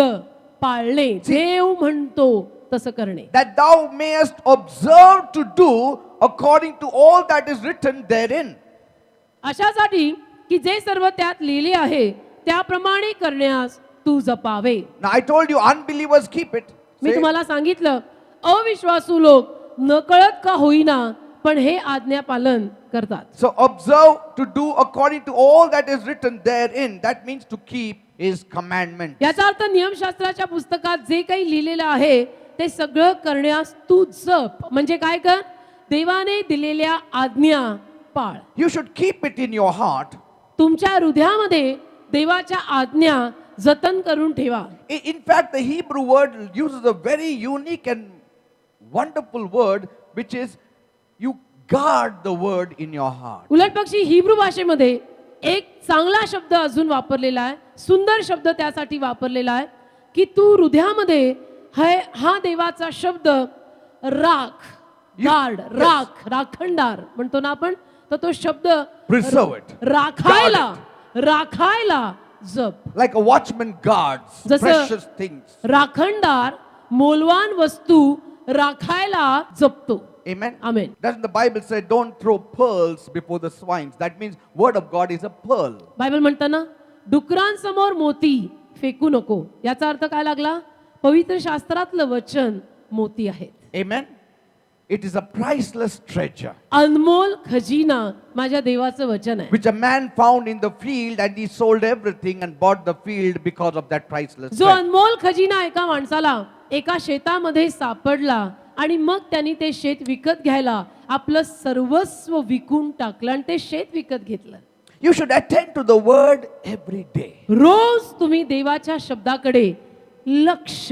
पाळणे. देव म्हणतो तसं करणे. That thou mayest observe to do according to all that is written therein. अशासाठी की जे सर्व त्यात लिहिले आहे त्याप्रमाणे करण्यास तू जपावे. Now I told you unbelievers keep it. Me Say, तुम्हाला सांगितलं, अविश्वासू लोक नकळत का होईना पण हे आज्ञा पालन करतात. so observe to do according to all that is written therein. That means to keep his commandment. याचा अर्थ नियमशास्त्राच्या पुस्तकात जे काही लिहिलेलं आहे ते सगळं करण्यास तू जप. म्हणजे काय कर? देवाने दिलेल्या आज्ञा पाळ. You should keep it in your heart. तुमच्या हृदयामध्ये देवाच्या आज्ञा जतन करून ठेवा. In fact, the Hebrew word uses a very unique and wonderful word, which is you guard the word in your heart. उलट पक्षी हिब्रू भाषेमध्ये एक चांगला शब्द अजून वापरलेला आहे, सुंदर शब्द त्यासाठी वापरलेला आहे की तू हृदयामध्ये हा देवाचा शब्द राख, गार्ड, राख, राखणदार म्हणतो ना आपण, तर तो शब्द Preserve it. राखायला, राखायला जप. Like a watchman guards जसं precious things. राखणदार मौल्यवान वस्तू राखायला जपतो. Amen. Amen. Doesn't the Bible say don't throw pearls before the swines? That means word of God is a pearl. Bible म्हणताना डुकरांसमोर मोती फेकू नको. याचा अर्थ काय लागला? पवित्र शास्त्रातलं वचन मोती आहेत. Amen. It is a priceless treasure अनमोल खजिना माझ्या देवाचं वचन आहे. which a man found in the field, and he sold everything and bought the field because of that priceless जो treasure. अनमोल खजिना एका माणसाला एका शेतामध्ये सापडला आणि मग त्यांनी ते शेत विकत घ्यायला आपलं सर्वस्व विकून टाकलं आणि ते शेत विकत घेतलं. You should attend to the word every day. रोज तुम्ही देवाच्या शब्दाकडे लक्ष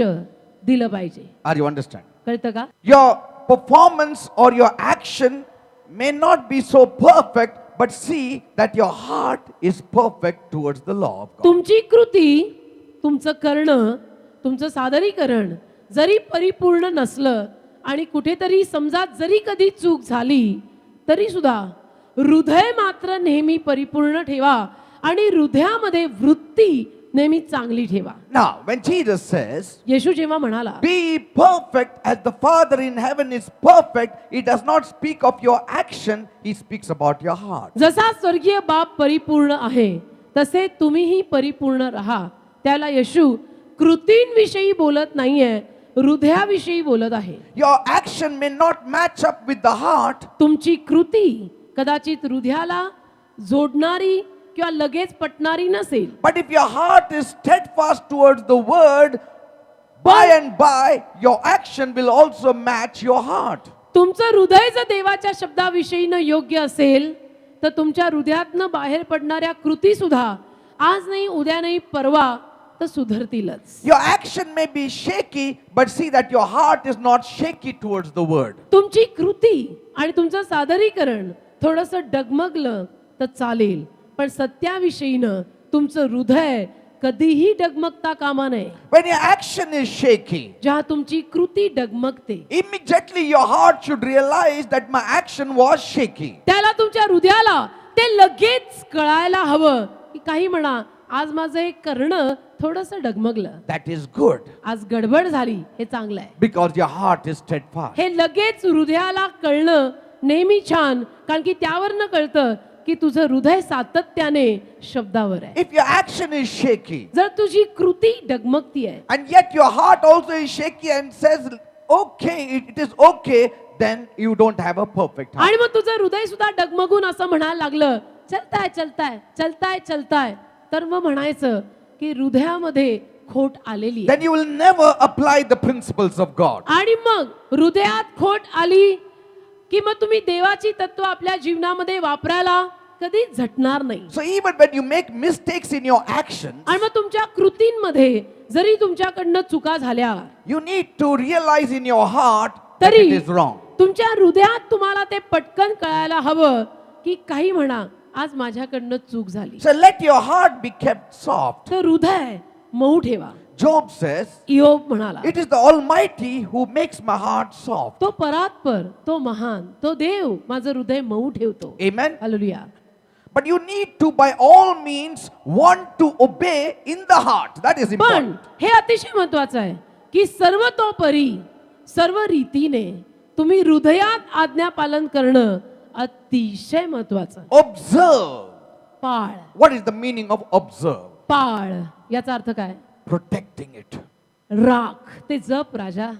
दिलं पाहिजे. Are you understand? कळतं का? Your performance or your action may not be so perfect, but see that your heart is perfect towards the law of God. तुमची कृती, तुमचं करणं, तुमचं सादरीकरण जरी परिपूर्ण नसलं आणि कुठेतरी समजा जरी कधी चूक झाली तरी सुद्धा हृदय मात्र नेहमी परिपूर्ण ठेवा आणि हृदयामध्ये वृत्ती नेहमी चांगली ठेवा. Now, when Jesus says, येशू जेव्हा म्हणाला be perfect as the Father in heaven is perfect, he does not speak of your action, he speaks about your heart. जसा स्वर्गीय बाप परिपूर्ण आहे तसे तुम्हीही परिपूर्ण राहा. त्याला येशू कृतींविषयी बोलत नाहीये, हृदयाविषयी बोलत आहे. Your action may not match up with the heart, तुमची कृती कदाचित हृदयाला जोडणारी किंवा लगेच पटणारी नसेल. but if your heart is steadfast towards the word, by and by your action will also match your heart. तुमचं हृदय जर देवाच्या शब्दाविषयीनं योग्य असेल तर तुमच्या हृदयातनं बाहेर पडणाऱ्या कृती सुद्धा आज नाही, उद्या नाही, परवा तर सुधरतीलच. Your action may be shaky, but see that your heart is not shaky towards the word. तुमची कृती आणि तुमचं सादरीकरण थोडंसं डगमगलं तर चालेल, पण सत्याविषयीनं तुमचं हृदय कधीही डगमगता कामा नये. When your action is shaky, जेव्हा तुमची कृती डगमगते, immediately your heart should realize that my action was shaky. त्याला तुमच्या हृदयाला ते लगेच कळायला हवं की काही म्हणा, आज माझं हे करणं थोडंसं डगमगलं, That is good आज गडबड झाली, हे चांगलं आहे. because your heart is steadfast. हे लगेच हृदयाला कळणं नेहमी छान, कारण की त्यावरनं कळतं की तुझं हृदय सातत्याने शब्दावर आहे. If your action is shaky जर तुझी कृती डगमगती आहे and yet your heart also is shaky and says, okay, it is okay, then you don't have a perfect heart. आणि मग तुझं हृदय सुद्धा डगमगून असं म्हणायला लागलं, चलताय चलताय चलताय चलताय, तर मग म्हणायचं की हृदयामध्ये खोट आलेली आहे. Then you will never apply the principles of God. आणि मग हृदयात खोट आली की मग तुम्ही देवाची तत्व आपल्या जीवनामध्ये वापरायला कधी झटणार नाही. So even when you make mistakes in your actions, आणि मग तुमच्या कृतींमध्ये जरी तुमच्याकडनं चुका झाल्या, you need to realize in your heart that तरी it is wrong. तुमच्या हृदयात तुम्हाला ते पटकन कळायला हवं की काही म्हणा, आज माझ्याकडनं चूक झाली. So let your heart be kept soft. तर हृदय मऊ ठेवा. Job says, इयोब म्हणाला, it is the Almighty who makes my heart soft. तो परात्पर, तो महान, तो देव माझं हृदय मऊ ठेवतो. Amen. Hallelujah. But you need to by all means want to obey in the heart. That is पण important. हे अतिशय महत्वाचं आहे की सर्वतोपरी सर्व रीतीने तुम्ही हृदयात आज्ञा पालन करणं अतिशय महत्वाचं. Observe. पाळ, What is the meaning of observe? पाळ याचा अर्थ काय? Protecting it. राख, ते जप राजा,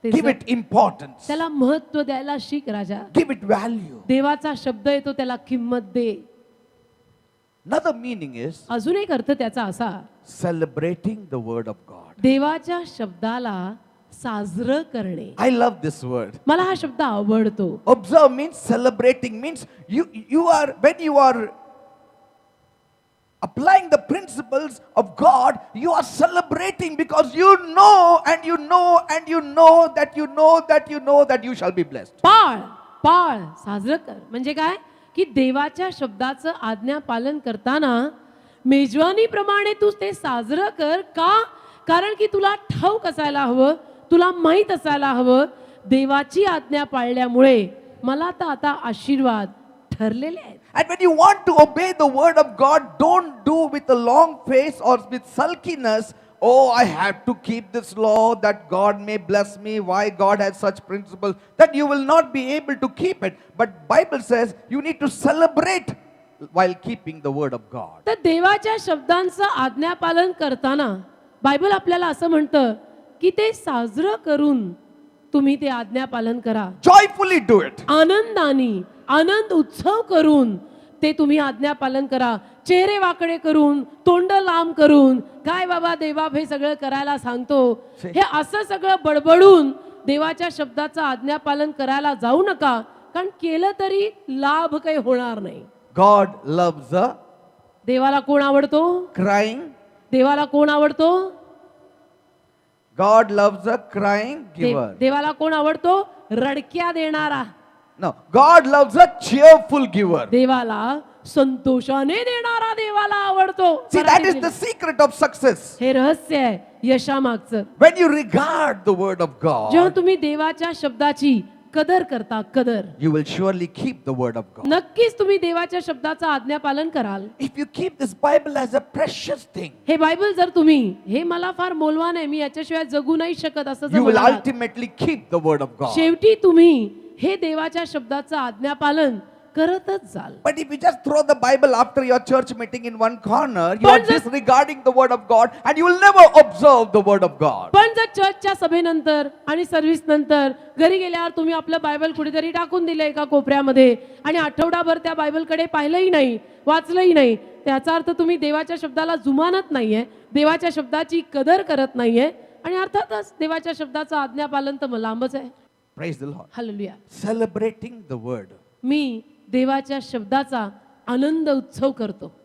ते Give जप. it importance. त्याला महत्व द्यायला शिक राजा. Give it value. देवाचा शब्द येतो, त्याला किंमत दे. Another meaning is अजून एक अर्थ त्याचा असा, celebrating the word of God. देवाच्या शब्दाला साजरं करणे. I love this word. मला हा शब्द आवडतो. Observe means celebrating, means you are, when you are applying the principles of God, you are celebrating because you know and you know and you know that you know that you know that you shall be blessed. पाळ, पाळ साजरं कर म्हणजे काय की देवाच्या शब्दाचं आज्ञा पालन करताना मेजवानीप्रमाणे तू ते साजरं कर. का? कारण की तुला ठाऊक असायला हवं, तुला माहीत असायला हवं, देवाची आज्ञा पाळल्यामुळे मला तर आता आशीर्वाद ठरलेले आहेत. And when you want to obey the word of God, don't do with a long face or with sulkiness. Oh, I have to keep this law that God may bless me. Why God has such principles that you will not be able to keep it. But Bible says you need to celebrate while keeping the word of God. तर देवाच्या शब्दांचं आज्ञापालन करताना Bible आपल्याला असं म्हणतं की ते साजरं करून तुम्ही ते आज्ञापालन करा. Joyfully do it. आनंदाने, आनंद उत्सव करून ते तुम्ही आज्ञापालन करा. चेहरे वाकडे करून, तोंड लांब करून, काय बाबा देवा हे सगळं करायला सांगतो, हे असं सगळं बडबडून देवाच्या शब्दाचं आज्ञापालन करायला जाऊ नका. कारण केलं तरी लाभ काही होणार नाही. God loves a देवाला कोण आवडतो? crying. देवाला कोण आवडतो? God loves a crying giver. देवाला कोण आवडतो? रडक्या देणारा. No, God loves a cheerful giver. देवाला संतोषाने देणारा देवाला आवडतो. See, that is the secret of success. हे रहस्य आहे यशामागचं. When you regard the word of जेव्हा God, तुम्ही देवाच्या शब्दाची कदर करता, कदर, you will surely keep the word of God. नक्कीच तुम्ही देवाच्या शब्दाचं आज्ञापालन कराल. If you keep this Bible as a precious thing, हे बायबल जर तुम्ही, हे मला फार मौल्यवान आहे, मी याच्याशिवाय जगू नाही शकत असं जर you will म्हणालात, ultimately keep the word of God. शेवटी तुम्ही हे देवाच्या शब्दाचं आज्ञापालन करतच जाल. But if you just throw the Bible after your church meeting in one corner, you are पण जर- disregarding the word of God and you will never observe the word of God. पण जर चर्चच्या सभेनंतर आणि सर्व्हिस नंतर घरी गेल्यावर तुम्ही आपलं बायबल कुठेतरी टाकून दिलं एका कोपऱ्यामध्ये आणि आठवडाभर त्या बायबलकडे पाहिलंही नाही, वाचलंही नाही, त्याचा अर्थ तुम्ही देवाच्या शब्दाला जुमानत नाहीये, देवाच्या शब्दाची कदर करत नाहीये आणि अर्थातच देवाच्या शब्दाचं आज्ञापालन तर लांबच आहे. Praise the Lord. Hallelujah. Celebrating the word. मी देवाच्या शब्दाचा आनंद उत्सव करतो.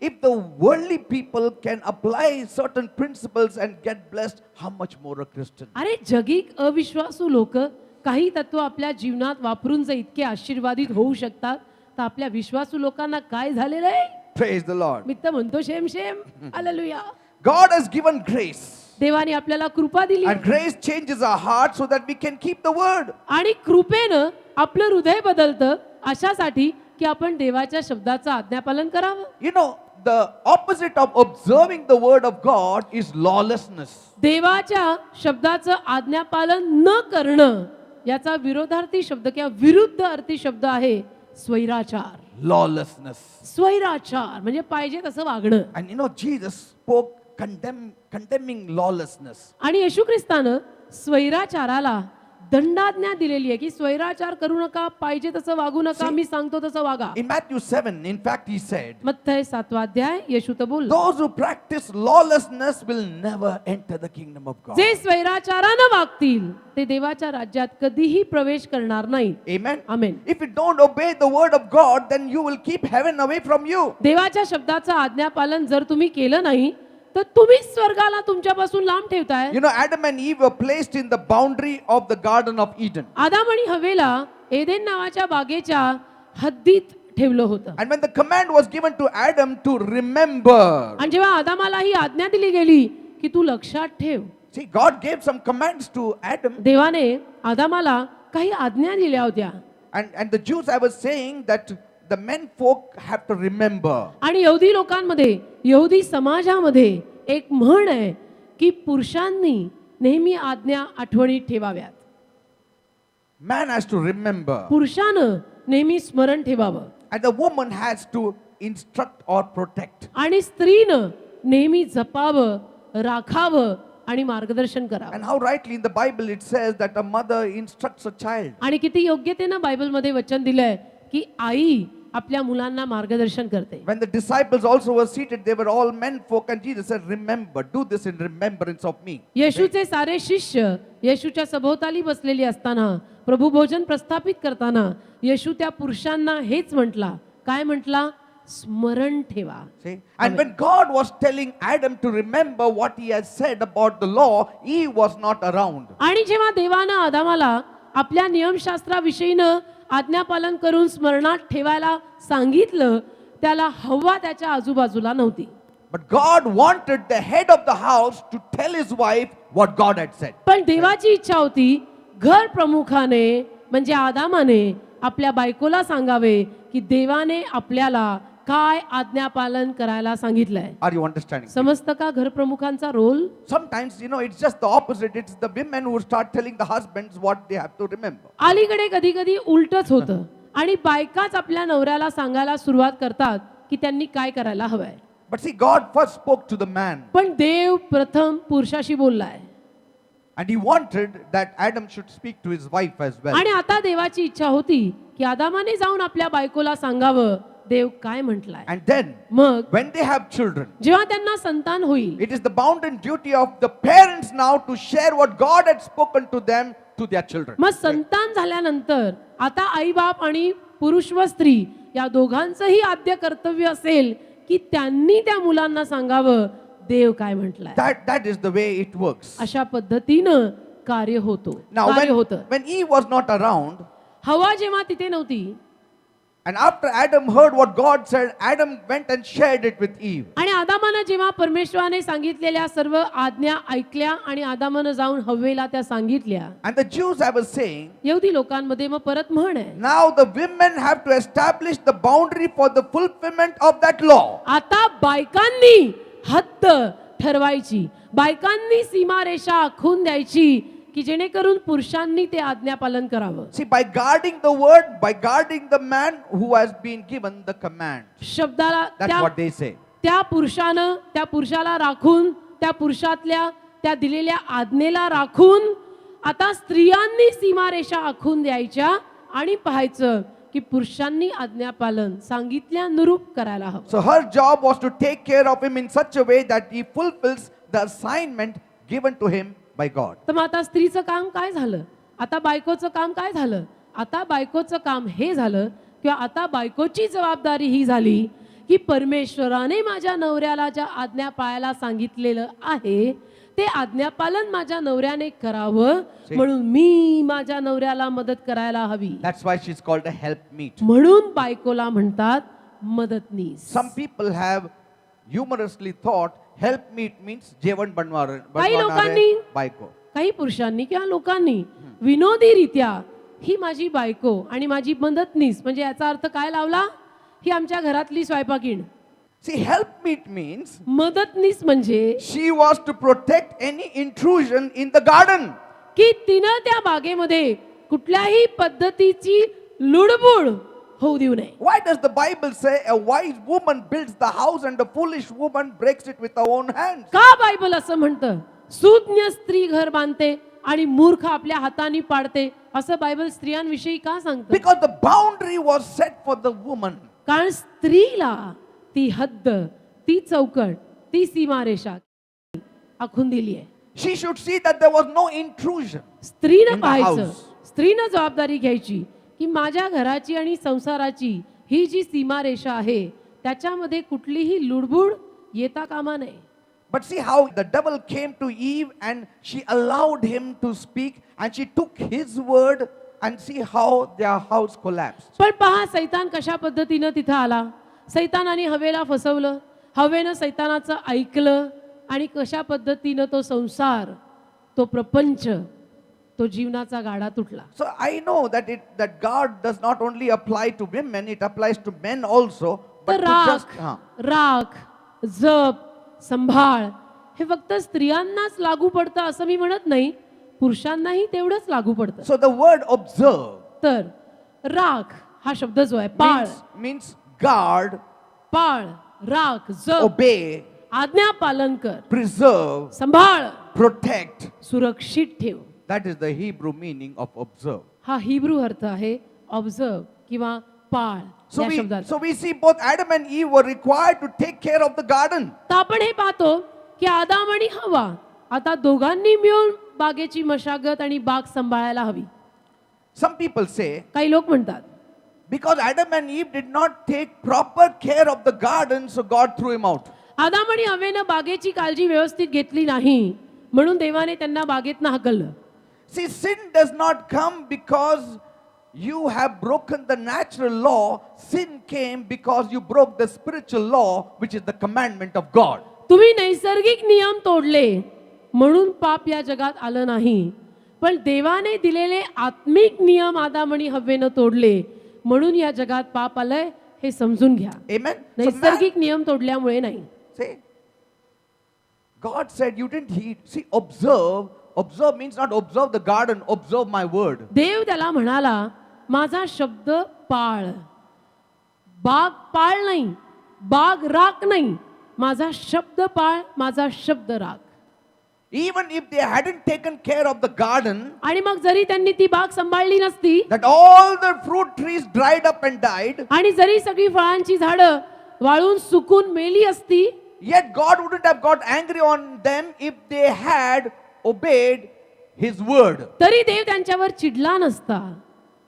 If the worldly people can apply certain principles and get blessed, how much more a Christian? अरे जगिक अविश्वासू लोक काही तत्व आपल्या जीवनात वापरून जर इतके आशीर्वादित होऊ शकतात तर आपल्या विश्वासू लोकांना काय झालेलं आहे? Praise the Lord. मी तर म्हणतो शेम शेम. Hallelujah. God has given grace. देवाने आपल्याला कृपा दिली And grace changes our heart so that we can keep the word. आणि कृपेनं आपलं हृदय बदलतं अशासाठी की आपण देवाच्या शब्दाचं आज्ञापालन करावं. You know, the opposite of observing the word of God is lawlessness. देवाच्या शब्दाचं आज्ञापालन न करणं याचा विरोधार्थी शब्द किंवा विरुद्ध अर्थी शब्द आहे स्वैराचार. Lawlessness. स्वैराचार म्हणजे पाहिजे तसं वागणं. And you know, Jesus spoke condemning lawlessness. आणि येशू ख्रिस्तानं स्वैराचाराला दंडाज्ञा दिलेली आहे की स्वैराचार करू नका, पाहिजे तसं वागू नका, मी सांगतो तसं वागा. In Matthew 7, in fact, he said, मत्थय 7 अध्याय येशू तर बोलला, those who practice lawlessness will never enter the kingdom of God. जे स्वैराचारानं वागतील ते देवाच्या राज्यात कधीही प्रवेश करणार नाहीत. Amen. Amen. If you don't obey the word of God, then you will keep heaven away from you. देवाच्या शब्दाचं आज्ञापालन जर तुम्ही केलं नाही तर तुम्ही स्वर्गाला तुमच्यापासून लांब ठेवताय. You know, Adam and Eve were placed in the boundary of the Garden of Eden. आदाम आणि हवेला एदेन नावाच्या बागेच्या हद्दीत ठेवलं होतं. And when the command was given to Adam to remember, आणि जेव्हा आदामाला ही आज्ञा दिली गेली की तू लक्षात ठेव, see, God gave some commands to Adam. देवाने आदामाला काही आज्ञा दिल्या होत्या. And the Jews, I was saying that the men folk have to remember. आणि यहुदी लोकांमध्ये, यहुदी समाजामध्ये एक म्हण आहे की पुरुषांनी नेहमी आज्ञा आठवणीत ठेवाव्यात. Man has to remember. पुरुषानं नेहमी स्मरण ठेवावं And the woman has to instruct or protect. आणि स्त्रीनं नेहमी जपावं, राखावं आणि मार्गदर्शन करावं. And how rightly in the Bible it says that a mother instructs a child. आणि किती योग्यतेनं बायबलमध्ये वचन दिलंय की आई आपल्या मुलांना मार्गदर्शन करते. When the disciples also were seated, they were all men folk, and Jesus said, remember, do this in remembrance of me. येशूचे सारे शिष्य येशूच्या सभोवताली बसलेली असताना प्रभू भोजन प्रस्थापित करताना येशू त्या पुरुषांना हेच म्हटला. काय म्हटला? स्मरण ठेवा. See? And when God was telling Adam to remember what he had said about the law, Eve was not around. आणि जेव्हा देवानं आदामाला आपल्या नियमशास्त्राविषयीनं आज्ञापालन करून स्मरणात ठेवायला सांगितलं, त्याला हव्वा त्याच्या आजूबाजूला नव्हती. But God wanted the head of the house to tell his wife what God had said. पण देवाची इच्छा होती घर प्रमुखाने म्हणजे आदामाने आपल्या बायकोला सांगावे की देवाने आपल्याला काय आज्ञापालन करायला सांगितलंय. Are you understanding? समजतं का घर प्रमुखांचा role? Sometimes, you know, it's just the opposite. It's the women who start telling the husbands what they have to remember. अलीकडे कधी कधी उलटच होतं आणि बायकाच आपल्या नवऱ्याला सांगायला सुरुवात करतात की त्यांनी काय करायला हवंय. But see, God first spoke to the man. पण देव प्रथम पुरुषाशी बोललाय. And he wanted that Adam should speak to his wife as well. आणि आता देवाची इच्छा होती की आदामाने जाऊन आपल्या बायकोला सांगावं देव काय म्हटलाय. And then, मग when they have children, जेव्हा त्यांना संतान होईल it is the bounden duty of the parents now to share what God had spoken to them to their children. मग संतान झाल्यानंतर आता आई बाप आणि पुरुष व स्त्री या दोघांचंही आद्य कर्तव्य असेल की त्यांनी त्या मुलांना सांगावं देव काय म्हटलाय. That is the way it works. अशा पद्धतीनं कार्य होतो. Now, कार्य होतं. when Eve was not around, हवा जेव्हा तिथे नव्हती and after Adam heard what God said, Adam went and shared it with Eve. आणि आदामानं जेव्हा परमेश्वराने सांगितलेल्या सर्व आज्ञा ऐकल्या आणि आदामानं जाऊन हव्वेला त्या सांगितल्या. And the Jews, I was saying, यहुदी लोकांमध्ये मग परत म्हण आहे, now the women have to establish the boundary for the fulfillment of that law. आता बायकांनी हद्द ठरवायची, बायकांनी सीमारेषा आखून द्यायची की जेणेकरून पुरुषांनी ते आज्ञापालन करावं. See, by guarding the word, by guarding the man who has been given the command. शब्दाला That's what they say. त्या पुरुषाला राखून त्या पुरुषातल्या त्या दिलेल्या आज्ञेला राखून आता स्त्रियांनी सीमारेषा आखून द्यायच्या आणि पाहायचं की पुरुषांनी आज्ञापालन सांगितल्यानुरूप करायला हवं. So her job was to take care of him in such a way that he fulfills the assignment given to him by God. तर मग आता स्त्रीचं काम काय झालं? आता बायकोचं काम काय झालं? आता बायकोचं काम हे झालं किंवा आता बायकोची जबाबदारी ही झाली की परमेश्वराने माझ्या नवऱ्याला ज्या आज्ञा पाळायला सांगितलेलं आहे ते आज्ञापालन माझ्या नवऱ्याने करावं, म्हणून मी माझ्या नवऱ्याला मदत करायला हवी. That's why she's called a helpmeet. म्हणून बायकोला म्हणतात मदतनीस. Some people have humorously thought helpmeet means जेवण काही लोकांनी बायको. काही पुरुषांनी किंवा लोकांनी विनोदीरित्या ही माझी बायको आणि माझी मदतनीस म्हणजे याचा अर्थ काय लावला, ही आमच्या घरातली स्वयंपाकीण. See, helpmeet means मदतनीस म्हणजे she was to protect any intrusion in the garden. की तिनं त्या बागेमध्ये कुठल्याही पद्धतीची लुडबुड होऊ देऊ नये. Why does the Bible say a wise woman builds the house and a foolish woman breaks it with her own hands? का बायबल असं म्हणतं, सुज्ञ स्त्री घर बांधते आणि मूर्ख आपल्या हाताने पाडते, असं बायबल स्त्रियांविषयी का सांगतं? Because the boundary was set for the woman. कारण स्त्रीला ती हद्द, ती चौकट, ती सीमारेषा आखून दिली आहे. She should see that there was no intrusion. स्त्रीनं in the पाहायचं, house. स्त्रीनं जबाबदारी घ्यायची की माझ्या घराची आणि संसाराची ही जी सीमारेषा आहे त्याच्यामध्ये कुठलीही लुडबुड येता कामा नये. But see how the devil came to Eve and she allowed him to speak and she took his word and see how their house collapsed. पण पहा सैतान कशा पद्धतीनं तिथं आला. सैतानाने हवेला फसवलं, हवेनं सैतानाचं ऐकलं आणि कशा पद्धतीनं तो संसार, तो प्रपंच, तो जीवनाचा गाडा तुटला. So I know that God does not only apply to women, it applies to men also. But तर to just, राख, जप, संभाळ हे फक्त स्त्रियांनाच लागू पडतं असं मी म्हणत नाही, पुरुषांनाही तेवढंच लागू पडतं. so the word observe तर राख हा शब्द जो आहे पाळ, means guard, पाळ, राख, जप, obey, आज्ञा पालन कर, preserve, संभाळ, protect. सुरक्षित ठेव. That is the Hebrew meaning of observe. हा हिब्रू अर्थ आहे ऑब्झर्व किंवा पाळ या शब्दाचा. So we see both Adam and Eve were required to take care of the garden. तर आपण हे पाहतो की आदाम आणि हवा आता दोघांनी मिळून बागेची मशागत आणि बाग सांभाळायला हवी. Some people say काही लोक म्हणतात because Adam and Eve did not take proper care of the garden, so God threw him out. आदाम आणि हवेनं बागेची काळजी व्यवस्थित घेतली नाही म्हणून देवाने त्यांना बागेतनं हाकललं. See, sin does not come because you have broken the natural law. Sin came because you broke the spiritual law, which is the commandment of God. तुम्ही नैसर्गिक नियम तोडले म्हणून पाप या जगात आलं नाही, पण देवाने दिलेले आत्मिक नियम आदाम आणि हव्वेनं तोडले म्हणून या जगात पाप आलंय हे समजून घ्या. Amen. नैसर्गिक नियम तोडल्यामुळे नाही. See, God said you didn't heed. See, observe. Observe means not observe the garden, observe my word. देव त्याला म्हणाला माझा शब्द पाळ. बाग पाळ नाही, बाग राख नाही, माझा शब्द पाळ, माझा शब्द राख. Even if they hadn't taken care of the garden, आणि मग जरी त्यांनी ती बाग सांभाळली नसती that all the fruit trees dried up and died, आणि जरी सगळी फळांची झाडं वाळून सुकून मेली असती, yet God wouldn't have got angry on them if they had obeyed his word. तरी देव त्यांच्यावर चिडला नसता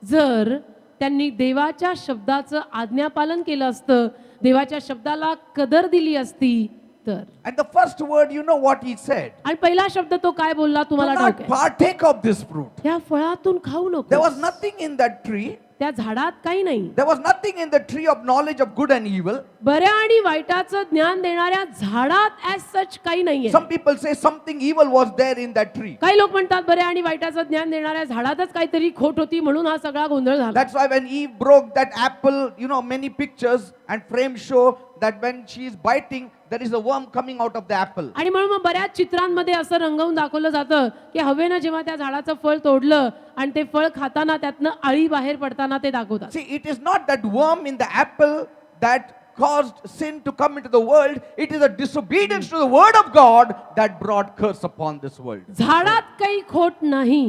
जर त्यांनी देवाच्या शब्दाचं आज्ञापालन केलं असतं, देवाच्या शब्दाला कदर दिली असती तर. And the first word, you know what he said? आणि पहिला शब्द तो काय बोलला Do तुम्हाला not ठाऊक आहे? partake of this fruit. त्या फळातून खाऊ नको. There was nothing in that tree. त्या झाडात काही नाही. There was nothing in the tree of knowledge of good and evil. बऱ्या आणि वाईटाचं ज्ञान देणाऱ्या झाडात ॲज सच काही नाहीये. Some people say something evil was there in that tree. काही लोक म्हणतात बऱ्या आणि वाईटाचं ज्ञान देणाऱ्या झाडातच काहीतरी खोट होती म्हणून हा सगळा गोंधळ झाला. That's why when Eve broke that apple, you know, many pictures and frames show that when she is biting, there is a worm coming out of the apple. आणि म्हणून मग बऱ्याच चित्रांमध्ये असं रंगवून दाखवलं जातं की हवेनं जेव्हा त्या झाडाचं फळ तोडलं आणि ते फळ खाताना त्यातनं अळी बाहेर पडताना ते दाखवतात. See, it is not that worm in the apple that caused sin to come into the world. It is a disobedience to the word of God that brought curse upon this world. झाडात काही खोट नाही,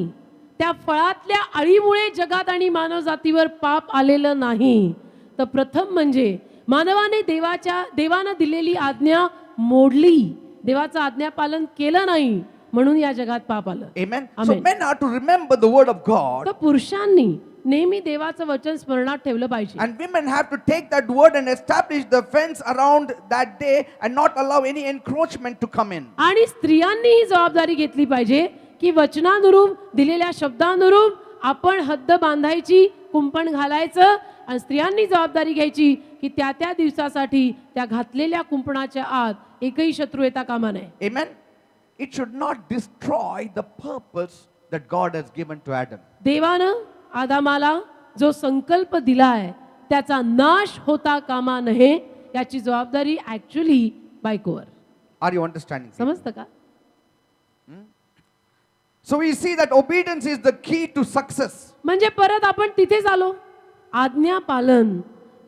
त्या फळातल्या अळीमुळे जगात आणि मानव जातीवर पाप आलेलं नाही. तर प्रथम म्हणजे मानवाने देवानं दिलेली आज्ञा मोडली, देवाचं आज्ञा पालन केलं नाही म्हणून या जगात पाप आलं. Amen. Amen. So men are to remember the word of God. तर पुरुषांनी नेहमी देवाचं वचन स्मरणात ठेवलं पाहिजे. And women have to take that word and establish the fence around that day and not allow any encroachment to come in. आणि स्त्रियांनी ही जबाबदारी घेतली पाहिजे की वचनानुरूप दिलेल्या शब्दानुरूप आपण हद्द बांधायची, कुंपण घालायचं आणि स्त्रियांनी जबाबदारी घ्यायची की त्या त्या दिवसासाठी त्या घातलेल्या कुंपणाच्या आत एकही शत्रू येता कामा नये. Amen. It should not destroy the purpose that God has given to Adam. देवानं आदामाला जो संकल्प दिलाय त्याचा नाश होता कामा नये याची जबाबदारी ऍक्च्युली बायकोवर. Are you understanding? समजतं का? So we see that obedience is the key to success. म्हणजे परत आपण तिथेच आलो. आज्ञा पालन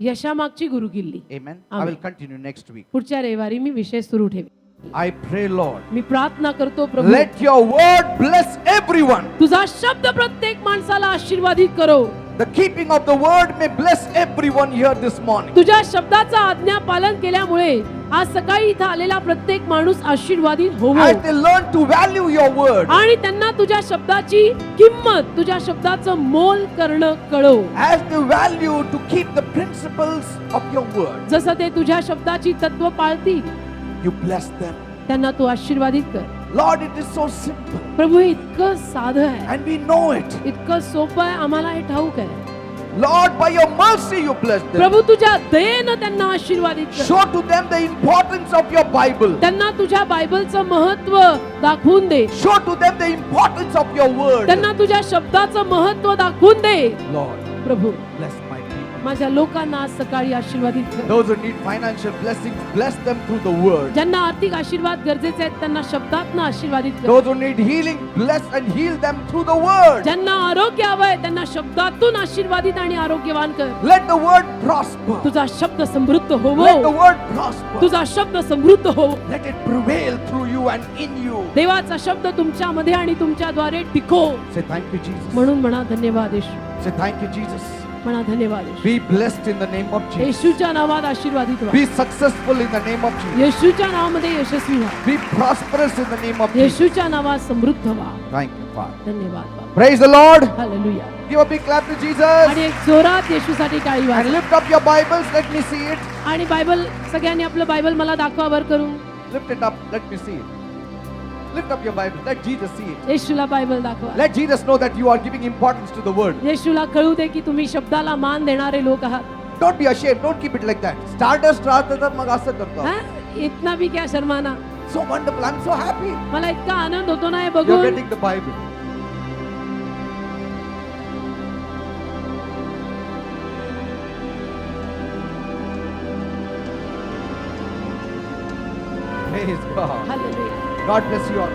यशामागची गुरुकिल्ली. Amen. I Amen. will continue next week. पुढच्या रविवारी मी विषय सुरू ठेवी. I pray, Lord, मी प्रार्थना करतो प्रभू let your word bless everyone. तुझा शब्द प्रत्येक माणसाला आशीर्वादित करो. The keeping of the word may bless everyone here this morning. तुझ्या शब्दाचं आज्ञा पालन केल्यामुळे आज सकाळी इथं आलेला प्रत्येक माणूस आशीर्वादित होवो As they learn to value your word, आणि त्यांना तुझ्या शब्दाची किंमत, तुझ्या शब्दाचं मोल करणं कळो. as they value to keep the principles of your word, जसं ते तुझ्या शब्दाची तत्व पाळतील you bless them. त्यांना तू आशीर्वादित कर. Lord, it is so simple प्रभू हे इतकं साधं आहे, and we know it. इतकं सोपं आहे, आम्हाला हे ठाऊक आहे. Lord, by your mercy you bless them. प्रभू तुझ्या दयेनं त्यांना आशीर्वादित कर. Show to them the importance of your Bible. त्यांना तुझ्या बायबलचं महत्व दाखवून दे. Show to them the importance of your word. त्यांना तुझ्या शब्दाचं महत्व दाखवून दे. Lord, Prabhu bless my people. माझ्या लोकांना आज सकाळी आशीर्वादित कर. Those who need financial blessings, bless them through the word. ज्यांना आर्थिक आशीर्वाद गरजेचे आहेत त्यांना शब्दातनं आशीर्वादित कर. Those who need healing, bless and heal them through the word. ज्यांना आरोग्य हवंय त्यांना शब्दातून आशीर्वादित आणि आरोग्यवान कर. Let the word prosper. तुझा शब्द समृद्ध होवो. Let the word prosper. तुझा शब्द समृद्ध हो. Let it prevail through you and in you. देवाचा शब्द तुमच्यामध्ये आणि तुमच्याद्वारे टिको. Say thank you, Jesus. म्हणून म्हणा धन्यवाद येशू. Say thank you, Jesus. म्हणा धन्यवाद येशू. Be blessed in the name of Jesus. येशूच्या नावात आशीर्वादित व्हा. Be successful in the name of Jesus. येशूच्या नावामध्ये यशस्वी व्हा. Be prosperous in the name of Jesus. येशूच्या नावात समृद्ध व्हा. Thank you, Father. धन्यवाद बाबा. Praise the Lord. Hallelujah. Give a big clap to Jesus. आणि एक जोरात येशूसाठी टाळी And वाजवा. lift up your Bibles. Let me see it. आणि बायबल सगळ्यांनी आपलं बायबल मला दाखवा वर करून. Lift it up. Let me see it. Lift up your Bible. Let Jesus see it. येशूला बायबल दाखवा. Let Jesus know that you are giving importance to the word. येशूला कळू दे की तुम्ही शब्दाला मान देणारे लोक आहात. Don't be ashamed. Don't keep it like that. Stardust राहतं तर मग असं करतो. हा? इतना भी क्या शर्माना. So wonderful. I'm so happy. मला इतका आनंद होतो ना हे You're बघून. getting the Bible. Praise God. Hallelujah. God bless you all.